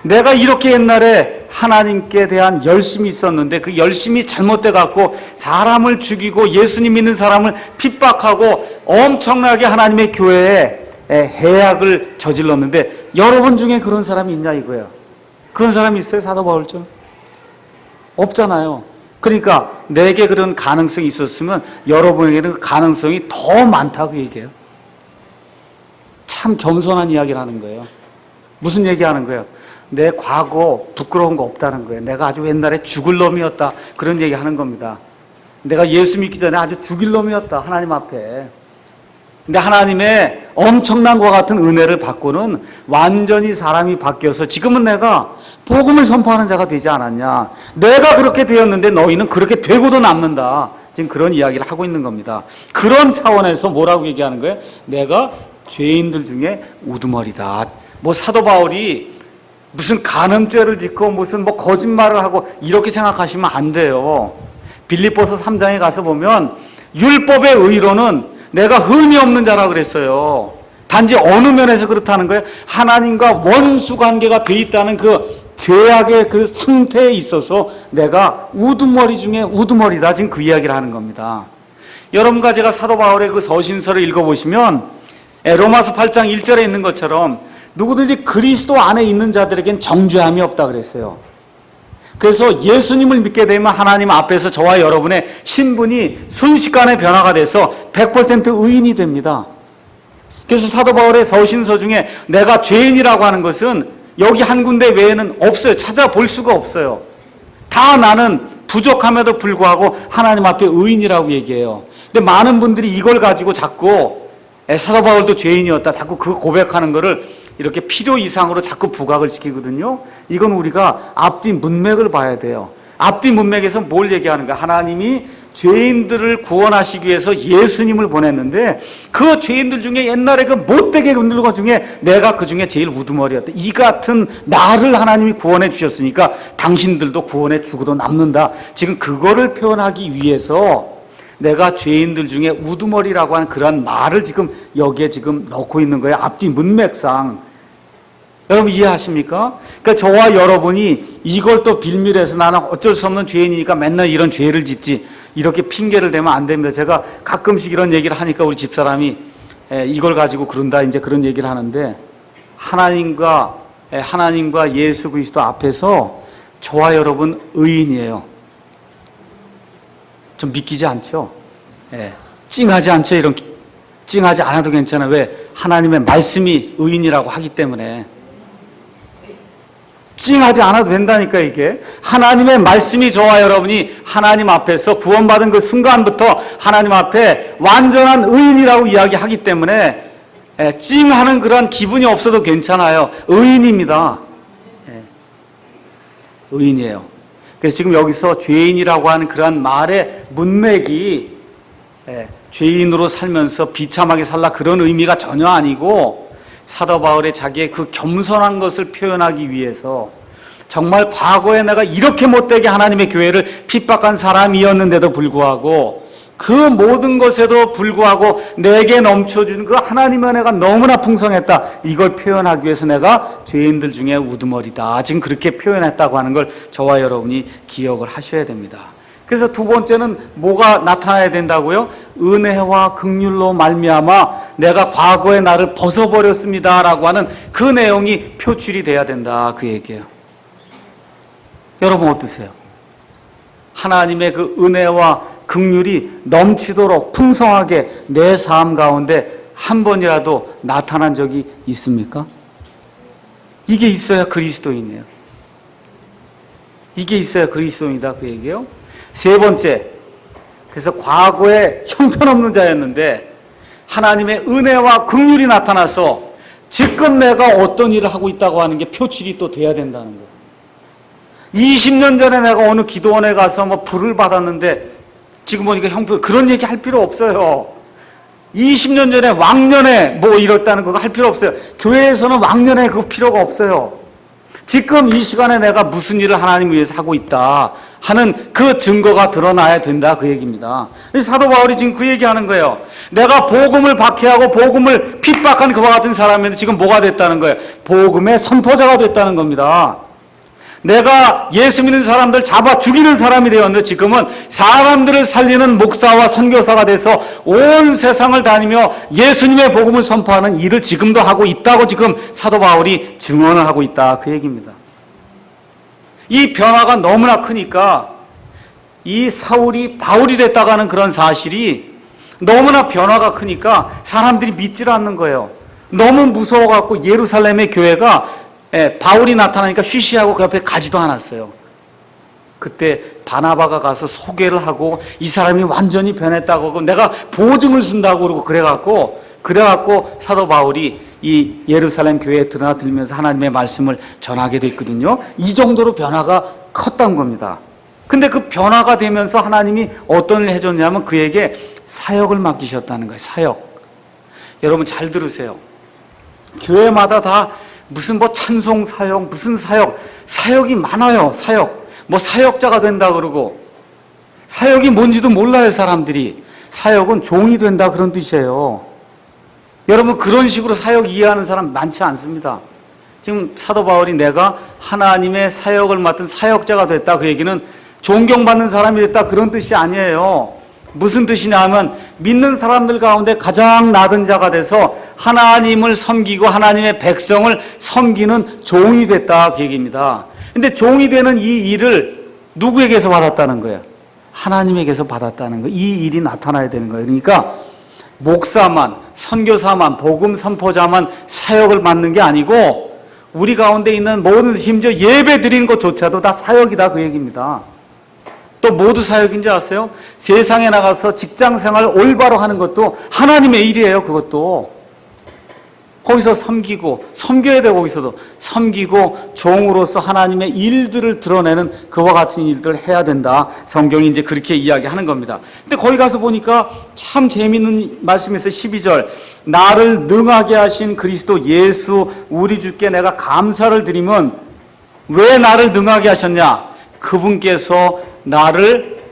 내가 이렇게 옛날에 하나님께 대한 열심이 있었는데 그 열심이 잘못돼 갖고 사람을 죽이고 예수님 믿는 사람을 핍박하고 엄청나게 하나님의 교회에 해악을 저질렀는데 여러분 중에 그런 사람이 있냐 이거예요. 그런 사람이 있어요? 사도 바울처럼? 없잖아요. 그러니까 내게 그런 가능성이 있었으면 여러분에게는 그 가능성이 더 많다고 얘기해요. 참 겸손한 이야기를 하는 거예요. 무슨 얘기하는 거예요? 내 과거 부끄러운 거 없다는 거예요. 내가 아주 옛날에 죽을 놈이었다. 그런 얘기 하는 겁니다. 내가 예수 믿기 전에 아주 죽일 놈이었다. 하나님 앞에. 근데 하나님의 엄청난 것 같은 은혜를 받고는 완전히 사람이 바뀌어서 지금은 내가 복음을 선포하는 자가 되지 않았냐. 내가 그렇게 되었는데 너희는 그렇게 되고도 남는다. 지금 그런 이야기를 하고 있는 겁니다. 그런 차원에서 뭐라고 얘기하는 거예요? 내가 죄인들 중에 우두머리다. 뭐 사도 바울이 무슨 간음죄를 짓고 무슨 뭐 거짓말을 하고 이렇게 생각하시면 안 돼요. 빌립보서 3장에 가서 보면 율법의 의로는 내가 흠이 없는 자라 그랬어요. 단지 어느 면에서 그렇다는 거예요? 하나님과 원수 관계가 돼 있다는 그 죄악의 그 상태에 있어서 내가 우두머리 중에 우두머리다. 지금 그 이야기를 하는 겁니다. 여러분과 제가 사도 바울의 그 서신서를 읽어보시면 로마서 8장 1절에 있는 것처럼 누구든지 그리스도 안에 있는 자들에겐 정죄함이 없다 그랬어요. 그래서 예수님을 믿게 되면 하나님 앞에서 저와 여러분의 신분이 순식간에 변화가 돼서 100% 의인이 됩니다. 그래서 사도 바울의 서신서 중에 내가 죄인이라고 하는 것은 여기 한 군데 외에는 없어요. 찾아볼 수가 없어요. 다 나는 부족함에도 불구하고 하나님 앞에 의인이라고 얘기해요. 근데 많은 분들이 이걸 가지고 자꾸 사도 바울도 죄인이었다. 자꾸 그 고백하는 거를 이렇게 필요 이상으로 자꾸 부각을 시키거든요. 이건 우리가 앞뒤 문맥을 봐야 돼요. 앞뒤 문맥에서 뭘 얘기하는가? 하나님이 죄인들을 구원하시기 위해서 예수님을 보냈는데 그 죄인들 중에 옛날에 그 못되게 흔들고 것 중에 내가 그 중에 제일 우두머리였다. 이 같은 나를 하나님이 구원해 주셨으니까 당신들도 구원해 주고도 남는다. 지금 그거를 표현하기 위해서 내가 죄인들 중에 우두머리라고 하는 그러한 말을 지금 여기에 지금 넣고 있는 거예요. 앞뒤 문맥상. 여러분 이해하십니까? 그러니까 저와 여러분이 이걸 또 빌미해서 나는 어쩔 수 없는 죄인이니까 맨날 이런 죄를 짓지, 이렇게 핑계를 대면 안 됩니다. 제가 가끔씩 이런 얘기를 하니까 우리 집사람이 이걸 가지고 그런다, 이제 그런 얘기를 하는데, 하나님과 예수 그리스도 앞에서 저와 여러분 의인이에요. 좀 믿기지 않죠? 찡하지 않죠? 이런 찡하지 않아도 괜찮아. 왜? 하나님의 말씀이 의인이라고 하기 때문에. 찡하지 않아도 된다니까. 이게 하나님의 말씀이 저와 여러분이 하나님 앞에서 구원받은 그 순간부터 하나님 앞에 완전한 의인이라고 이야기하기 때문에 찡하는 그런 기분이 없어도 괜찮아요. 의인입니다. 의인이에요. 그래서 지금 여기서 죄인이라고 하는 그런 말의 문맥이 죄인으로 살면서 비참하게 살라 그런 의미가 전혀 아니고, 사도 바울의 자기의 그 겸손한 것을 표현하기 위해서 정말 과거에 내가 이렇게 못되게 하나님의 교회를 핍박한 사람이었는데도 불구하고, 그 모든 것에도 불구하고 내게 넘쳐준 그 하나님의 은혜가 너무나 풍성했다, 이걸 표현하기 위해서 내가 죄인들 중에 우두머리다, 지금 그렇게 표현했다고 하는 걸 저와 여러분이 기억을 하셔야 됩니다. 그래서 두 번째는 뭐가 나타나야 된다고요? 은혜와 긍휼로 말미암아 내가 과거의 나를 벗어버렸습니다라고 하는 그 내용이 표출이 돼야 된다, 그 얘기예요. 여러분 어떠세요? 하나님의 그 은혜와 긍휼이 넘치도록 풍성하게 내 삶 가운데 한 번이라도 나타난 적이 있습니까? 이게 있어야 그리스도인이에요. 이게 있어야 그리스도인이다, 그 얘기예요. 세 번째, 그래서 과거에 형편없는 자였는데 하나님의 은혜와 긍휼이 나타나서 지금 내가 어떤 일을 하고 있다고 하는 게 표출이 또 돼야 된다는 거예요. 20년 전에 내가 어느 기도원에 가서 뭐 불을 받았는데 지금 보니까 형편, 그런 얘기 할 필요 없어요. 20년 전에 왕년에 뭐 이랬다는 그거 할 필요 없어요. 교회에서는 왕년에 그 필요가 없어요. 지금 이 시간에 내가 무슨 일을 하나님 위해서 하고 있다 하는 그 증거가 드러나야 된다, 그 얘기입니다. 사도 바울이 지금 그 얘기하는 거예요. 내가 복음을 박해하고 복음을 핍박한 그와 같은 사람인데 지금 뭐가 됐다는 거예요? 복음의 선포자가 됐다는 겁니다. 내가 예수 믿는 사람들 잡아 죽이는 사람이 되었는데 지금은 사람들을 살리는 목사와 선교사가 돼서 온 세상을 다니며 예수님의 복음을 선포하는 일을 지금도 하고 있다고 지금 사도 바울이 증언을 하고 있다, 그 얘기입니다. 이 변화가 너무나 크니까 이 사울이 바울이 됐다고 하는 그런 사실이 너무나 변화가 크니까 사람들이 믿질 않는 거예요. 너무 무서워갖고 예루살렘의 교회가 바울이 나타나니까 쉬쉬하고 그 옆에 가지도 않았어요. 그때 바나바가 가서 소개를 하고 이 사람이 완전히 변했다고 하고 내가 보증을 준다고 그러고 그래갖고 사도 바울이 이 예루살렘 교회에 드나들면서 하나님의 말씀을 전하게 됐거든요. 이 정도로 변화가 컸던 겁니다. 근데 그 변화가 되면서 하나님이 어떤 일을 해줬냐면 그에게 사역을 맡기셨다는 거예요. 사역. 여러분 잘 들으세요. 교회마다 다 무슨 뭐 찬송 사역, 무슨 사역이 많아요. 사역. 뭐 사역자가 된다 그러고, 사역이 뭔지도 몰라요, 사람들이. 사역은 종이 된다, 그런 뜻이에요. 여러분 그런 식으로 사역 이해하는 사람 많지 않습니다. 지금 사도 바울이 내가 하나님의 사역을 맡은 사역자가 됐다, 그 얘기는 존경받는 사람이 됐다, 그런 뜻이 아니에요. 무슨 뜻이냐 하면 믿는 사람들 가운데 가장 낮은 자가 돼서 하나님을 섬기고 하나님의 백성을 섬기는 종이 됐다, 그 얘기입니다. 근데 종이 되는 이 일을 누구에게서 받았다는 거예요? 하나님에게서 받았다는 거예요. 이 일이 나타나야 되는 거예요. 그러니까 목사만, 선교사만, 복음 선포자만 사역을 맡는 게 아니고 우리 가운데 있는 모든, 심지어 예배 드리는 것조차도 다 사역이다, 그 얘기입니다. 또 모두 사역인지 아세요? 세상에 나가서 직장생활 올바로 하는 것도 하나님의 일이에요. 그것도 거기서 섬겨야 되고, 거기서도 섬기고 종으로서 하나님의 일들을 드러내는 그와 같은 일들을 해야 된다. 성경이 이제 그렇게 이야기하는 겁니다. 근데 거기 가서 보니까 참 재미있는 말씀이 있어요. 12절, 나를 능하게 하신 그리스도 예수 우리 주께 내가 감사를 드리면, 왜 나를 능하게 하셨냐? 그분께서 나를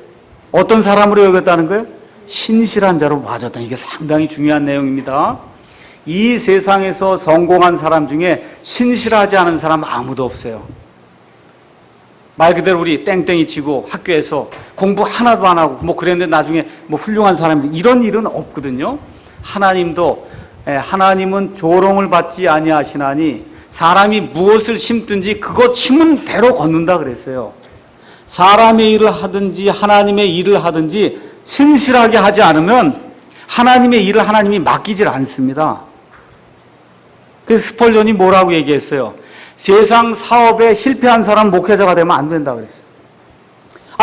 어떤 사람으로 여겼다는 거예요? 신실한 자로 봐줬다. 이게 상당히 중요한 내용입니다. 이 세상에서 성공한 사람 중에 신실하지 않은 사람 아무도 없어요. 말 그대로 우리 땡땡이 치고 학교에서 공부 하나도 안 하고 뭐 그랬는데 나중에 뭐 훌륭한 사람들, 이런 일은 없거든요. 하나님은 조롱을 받지 아니하시나니 사람이 무엇을 심든지 그것 심은 대로 걷는다 그랬어요. 사람의 일을 하든지 하나님의 일을 하든지 신실하게 하지 않으면 하나님의 일을 하나님이 맡기질 않습니다. 그래서 스펄전이 뭐라고 얘기했어요? 세상 사업에 실패한 사람 목회자가 되면 안 된다 그랬어요.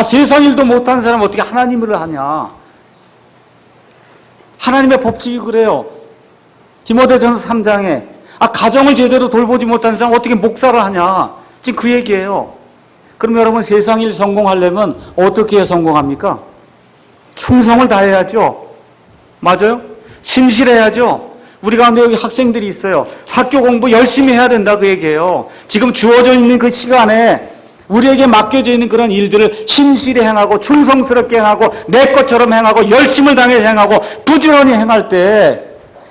세상 일도 못하는 사람은 어떻게 하나님 일을 하냐? 하나님의 법칙이 그래요. 디모데전서 3장에 가정을 제대로 돌보지 못하는 사람 어떻게 목사를 하냐? 지금 그 얘기예요. 그럼 여러분, 세상 일 성공하려면 어떻게 성공합니까? 충성을 다해야죠. 맞아요? 신실해야죠. 우리 가운데 여기 학생들이 있어요. 학교 공부 열심히 해야 된다 그 얘기예요. 지금 주어져 있는 그 시간에 우리에게 맡겨져 있는 그런 일들을 신실히 행하고 충성스럽게 행하고 내 것처럼 행하고 열심을 다해서 행하고 부지런히 행할 때,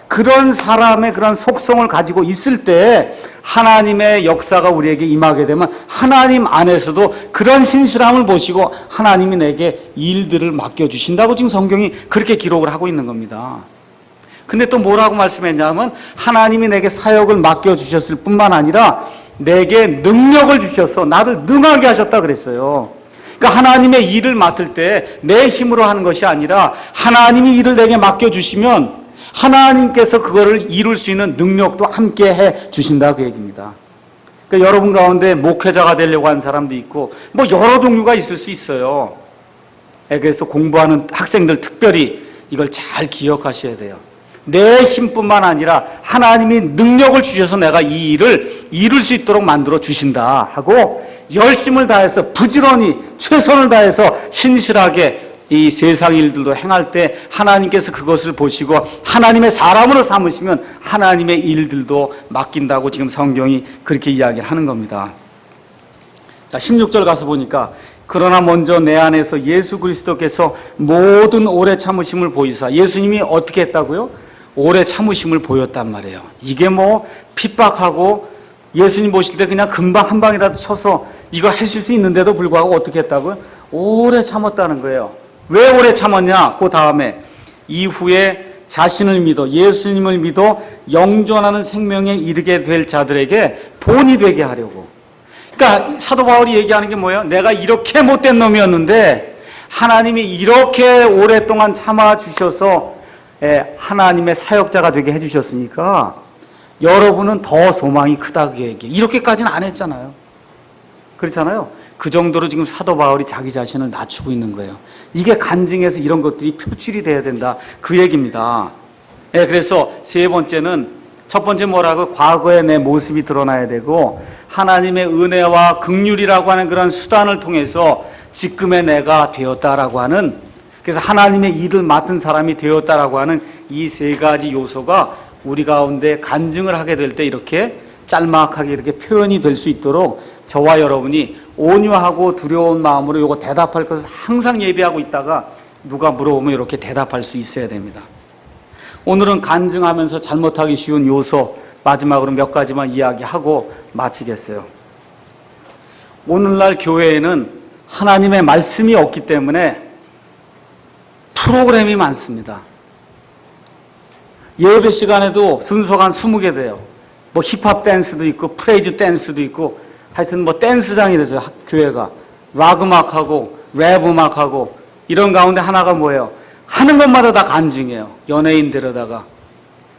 그런 사람의 그런 속성을 가지고 있을 때 하나님의 역사가 우리에게 임하게 되면 하나님 안에서도 그런 신실함을 보시고 하나님이 내게 일들을 맡겨주신다고 지금 성경이 그렇게 기록을 하고 있는 겁니다. 근데 또 뭐라고 말씀했냐면 하나님이 내게 사역을 맡겨주셨을 뿐만 아니라 내게 능력을 주셔서 나를 능하게 하셨다 그랬어요. 그러니까 하나님의 일을 맡을 때 내 힘으로 하는 것이 아니라 하나님이 일을 내게 맡겨주시면 하나님께서 그거를 이룰 수 있는 능력도 함께 해 주신다 그 얘기입니다. 그러니까 여러분 가운데 목회자가 되려고 하는 사람도 있고 뭐 여러 종류가 있을 수 있어요. 그래서 공부하는 학생들 특별히 이걸 잘 기억하셔야 돼요. 내 힘뿐만 아니라 하나님이 능력을 주셔서 내가 이 일을 이룰 수 있도록 만들어 주신다 하고 열심을 다해서 부지런히 최선을 다해서 신실하게 이 세상 일들도 행할 때 하나님께서 그것을 보시고 하나님의 사람으로 삼으시면 하나님의 일들도 맡긴다고 지금 성경이 그렇게 이야기를 하는 겁니다. 자, 16절 가서 보니까 그러나 먼저 내 안에서 예수 그리스도께서 모든 오래 참으심을 보이사, 예수님이 어떻게 했다고요? 오래 참으심을 보였단 말이에요. 이게 뭐 핍박하고 예수님 보실 때 그냥 금방 한 방이라도 쳐서 이거 해줄 수 있는데도 불구하고 어떻게 했다고요? 오래 참았다는 거예요. 왜 오래 참았냐? 그 다음에 이후에 자신을 믿어 예수님을 믿어 영존하는 생명에 이르게 될 자들에게 본이 되게 하려고. 그러니까 사도 바울이 얘기하는 게 뭐예요? 내가 이렇게 못된 놈이었는데 하나님이 이렇게 오랫동안 참아주셔서 하나님의 사역자가 되게 해주셨으니까 여러분은 더 소망이 크다 그 얘기. 이렇게까지는 안 했잖아요. 그렇잖아요. 그 정도로 지금 사도 바울이 자기 자신을 낮추고 있는 거예요. 이게 간증에서 이런 것들이 표출이 돼야 된다 그 얘기입니다. 그래서 세 번째는, 첫 번째 뭐라고? 과거의 내 모습이 드러나야 되고 하나님의 은혜와 긍휼이라고 하는 그런 수단을 통해서 지금의 내가 되었다라고 하는, 그래서 하나님의 일을 맡은 사람이 되었다라고 하는 이 세 가지 요소가 우리 가운데 간증을 하게 될 때 이렇게 짤막하게 이렇게 표현이 될 수 있도록 저와 여러분이 온유하고 두려운 마음으로 이거 대답할 것을 항상 예비하고 있다가 누가 물어보면 이렇게 대답할 수 있어야 됩니다. 오늘은 간증하면서 잘못하기 쉬운 요소 마지막으로 몇 가지만 이야기하고 마치겠어요. 오늘날 교회에는 하나님의 말씀이 없기 때문에 프로그램이 많습니다. 예배 시간에도 순서가 한 20개 돼요. 뭐 힙합 댄스도 있고 프레이즈 댄스도 있고 하여튼 뭐 댄스장이 됐어요. 교회가 락 음악하고 랩 음악하고 이런 가운데 하나가 뭐예요? 하는 것마다 다 간증이에요. 연예인 데려다가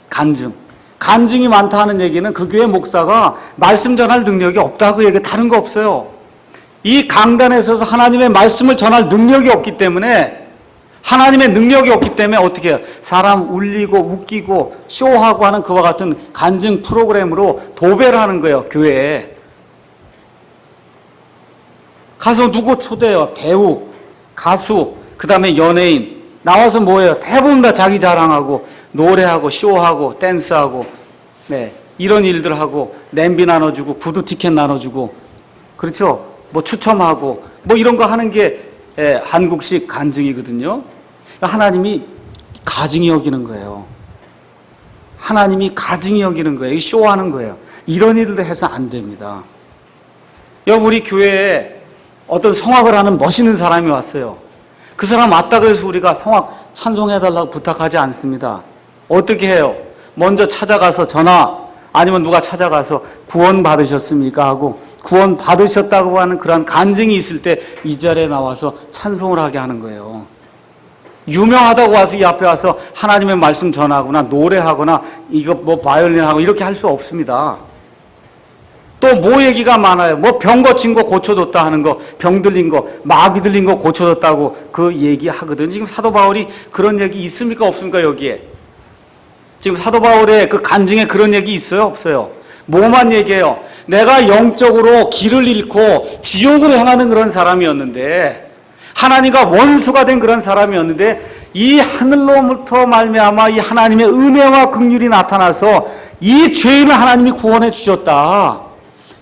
간증이 많다 하는 얘기는 그 교회 목사가 말씀 전할 능력이 없다 그 얘기, 다른 거 없어요. 이 강단에 서서 하나님의 말씀을 전할 능력이 없기 때문에, 하나님의 능력이 없기 때문에 어떻게 해요? 사람 울리고 웃기고 쇼하고 하는 그와 같은 간증 프로그램으로 도배를 하는 거예요. 교회에 가서 누구 초대해요? 배우, 가수, 그 다음에 연예인 나와서 뭐예요? 대부분 다 자기 자랑하고 노래하고 쇼하고 댄스하고 이런 일들 하고 냄비 나눠주고 구두 티켓 나눠주고, 그렇죠? 뭐 추첨하고 뭐 이런 거 하는 게 한국식 간증이거든요. 하나님이 가증히 여기는 거예요. 하나님이 가증히 여기는 거예요. 쇼하는 거예요. 이런 일도 해서 안 됩니다. 여러분, 우리 교회에 어떤 성악을 하는 멋있는 사람이 왔어요. 그 사람 왔다 그래서 우리가 성악 찬송해달라고 부탁하지 않습니다. 어떻게 해요? 먼저 찾아가서 전화, 아니면 누가 찾아가서 구원 받으셨습니까? 하고 구원 받으셨다고 하는 그런 간증이 있을 때 이 자리에 나와서 찬송을 하게 하는 거예요. 유명하다고 와서 이 앞에 와서 하나님의 말씀 전하거나 노래하거나 이거 뭐 바이올린하고 이렇게 할 수 없습니다. 또 뭐 얘기가 많아요. 뭐 병 고친 거 고쳐줬다 하는 거, 병 들린 거, 마귀 들린 거 고쳐줬다고 그 얘기 하거든요. 지금 사도 바울이 그런 얘기 있습니까? 없습니까? 여기에. 지금 사도 바울의 그 간증에 그런 얘기 있어요? 없어요? 뭐만 얘기해요? 내가 영적으로 길을 잃고 지옥으로 향하는 그런 사람이었는데, 하나님과 원수가 된 그런 사람이었는데, 이 하늘로부터 말미암아 이 하나님의 은혜와 긍휼이 나타나서 이 죄인을 하나님이 구원해 주셨다.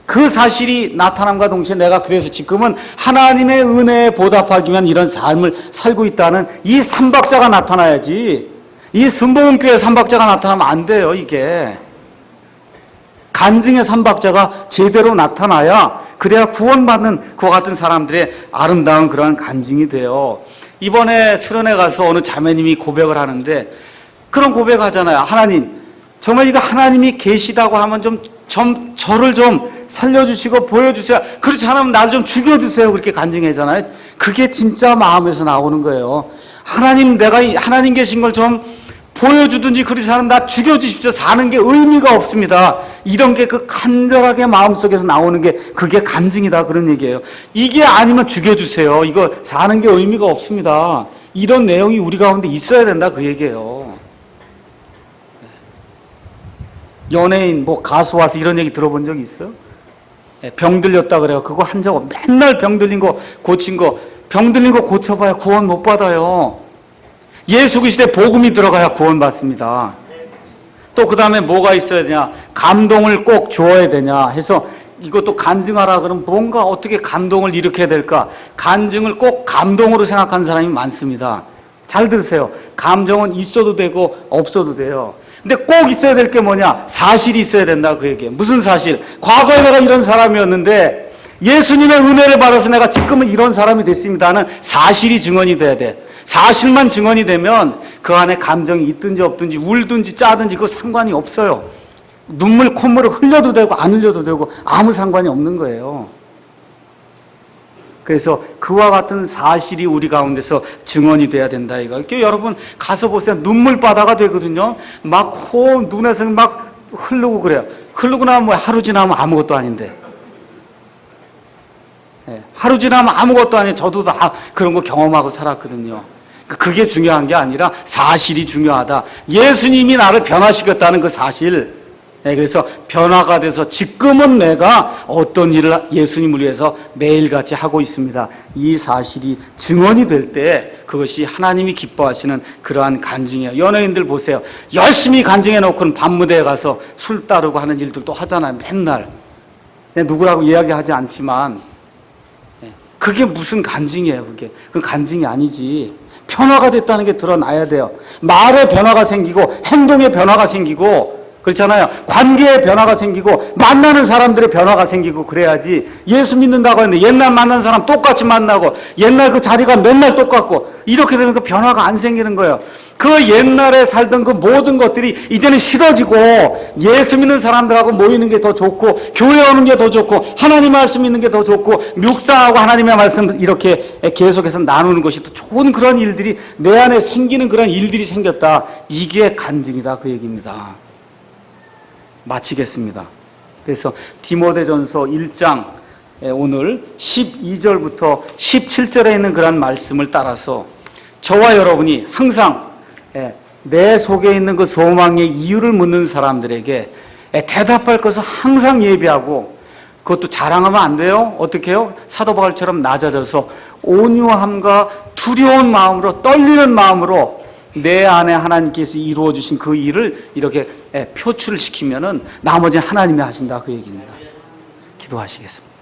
그 사실이 나타남과 동시에 내가 그래서 지금은 하나님의 은혜에 보답하기 위한 이런 삶을 살고 있다는 이 삼박자가 나타나야지, 이 순복음교회 삼박자가 나타나면 안 돼요. 이게 간증의 삼박자가 제대로 나타나야, 그래야 구원받는 그와 같은 사람들의 아름다운 그러한 간증이 돼요. 이번에 수련회 가서 어느 자매님이 고백을 하는데 그런 고백하잖아요. 하나님, 정말 이거 하나님이 계시다고 하면 저를 좀 살려주시고 보여주세요. 그렇지 않으면 날 좀 죽여주세요. 그렇게 간증하잖아요. 그게 진짜 마음에서 나오는 거예요. 하나님, 내가 하나님 계신 걸 좀 보여주든지, 그렇지 않으면 나 죽여주십시오. 사는 게 의미가 없습니다. 이런 게 그 간절하게 마음속에서 나오는 게 그게 간증이다, 그런 얘기예요. 이게 아니면 죽여주세요. 이거 사는 게 의미가 없습니다. 이런 내용이 우리 가운데 있어야 된다, 그 얘기예요. 연예인, 뭐 가수 와서 이런 얘기 들어본 적 있어요? 병 들렸다 그래요. 그거 한 적 없고, 맨날 병 들린 거 고친 거, 병 들린 거 고쳐봐야 구원 못 받아요. 예수 그리스도의 복음이 들어가야 구원 받습니다. 또 그 다음에 뭐가 있어야 되냐? 감동을 꼭 주어야 되냐 해서 이것도 간증하라 그러면 뭔가 어떻게 감동을 일으켜야 될까? 간증을 꼭 감동으로 생각하는 사람이 많습니다. 잘 들으세요. 감정은 있어도 되고 없어도 돼요. 근데 꼭 있어야 될 게 뭐냐? 사실이 있어야 된다, 그 얘기예요. 무슨 사실? 과거에 내가 이런 사람이었는데 예수님의 은혜를 받아서 내가 지금은 이런 사람이 됐습니다 하는 사실이 증언이 돼야 돼. 사실만 증언이 되면 그 안에 감정이 있든지 없든지 울든지 짜든지 그거 상관이 없어요. 눈물, 콧물을 흘려도 되고 안 흘려도 되고 아무 상관이 없는 거예요. 그래서 그와 같은 사실이 우리 가운데서 증언이 돼야 된다, 이거. 여러분 가서 보세요. 눈물바다가 되거든요. 막 코, 눈에서 막 흐르고 그래요. 흐르고 나면 뭐 하루 지나면 아무것도 아닌데. 하루 지나면 아무것도 아니에요. 저도 다 그런 거 경험하고 살았거든요. 그게 중요한 게 아니라 사실이 중요하다. 예수님이 나를 변화시켰다는 그 사실. 그래서 변화가 돼서 지금은 내가 어떤 일을 예수님을 위해서 매일같이 하고 있습니다. 이 사실이 증언이 될 때 그것이 하나님이 기뻐하시는 그러한 간증이에요. 연예인들 보세요. 열심히 간증해놓고는 밤무대에 가서 술 따르고 하는 일들도 하잖아요. 맨날. 누구라고 이야기하지 않지만 그게 무슨 간증이에요, 그게. 그건 간증이 아니지. 변화가 됐다는 게 드러나야 돼요. 말에 변화가 생기고 행동에 변화가 생기고 그렇잖아요. 관계에 변화가 생기고 만나는 사람들의 변화가 생기고 그래야지. 예수 믿는다고 했는데 옛날 만난 사람 똑같이 만나고 옛날 그 자리가 맨날 똑같고 이렇게 되면 그 변화가 안 생기는 거예요. 그 옛날에 살던 그 모든 것들이 이제는 싫어지고 예수 믿는 사람들하고 모이는 게 더 좋고 교회 오는 게 더 좋고 하나님 말씀 있는 게 더 좋고 묵상하고 하나님의 말씀 이렇게 계속해서 나누는 것이 더 좋은 그런 일들이 내 안에 생기는 그런 일들이 생겼다. 이게 간증이다, 그 얘기입니다. 마치겠습니다. 그래서 디모데전서 1장 오늘 12절부터 17절에 있는 그런 말씀을 따라서 저와 여러분이 항상 내 속에 있는 그 소망의 이유를 묻는 사람들에게 대답할 것을 항상 예비하고, 그것도 자랑하면 안 돼요. 어떻게 해요? 사도 바울처럼 낮아져서 온유함과 두려운 마음으로, 떨리는 마음으로 내 안에 하나님께서 이루어 주신 그 일을 이렇게 표출을 시키면은 나머지는 하나님이 하신다, 그 얘기입니다. 기도하시겠습니다.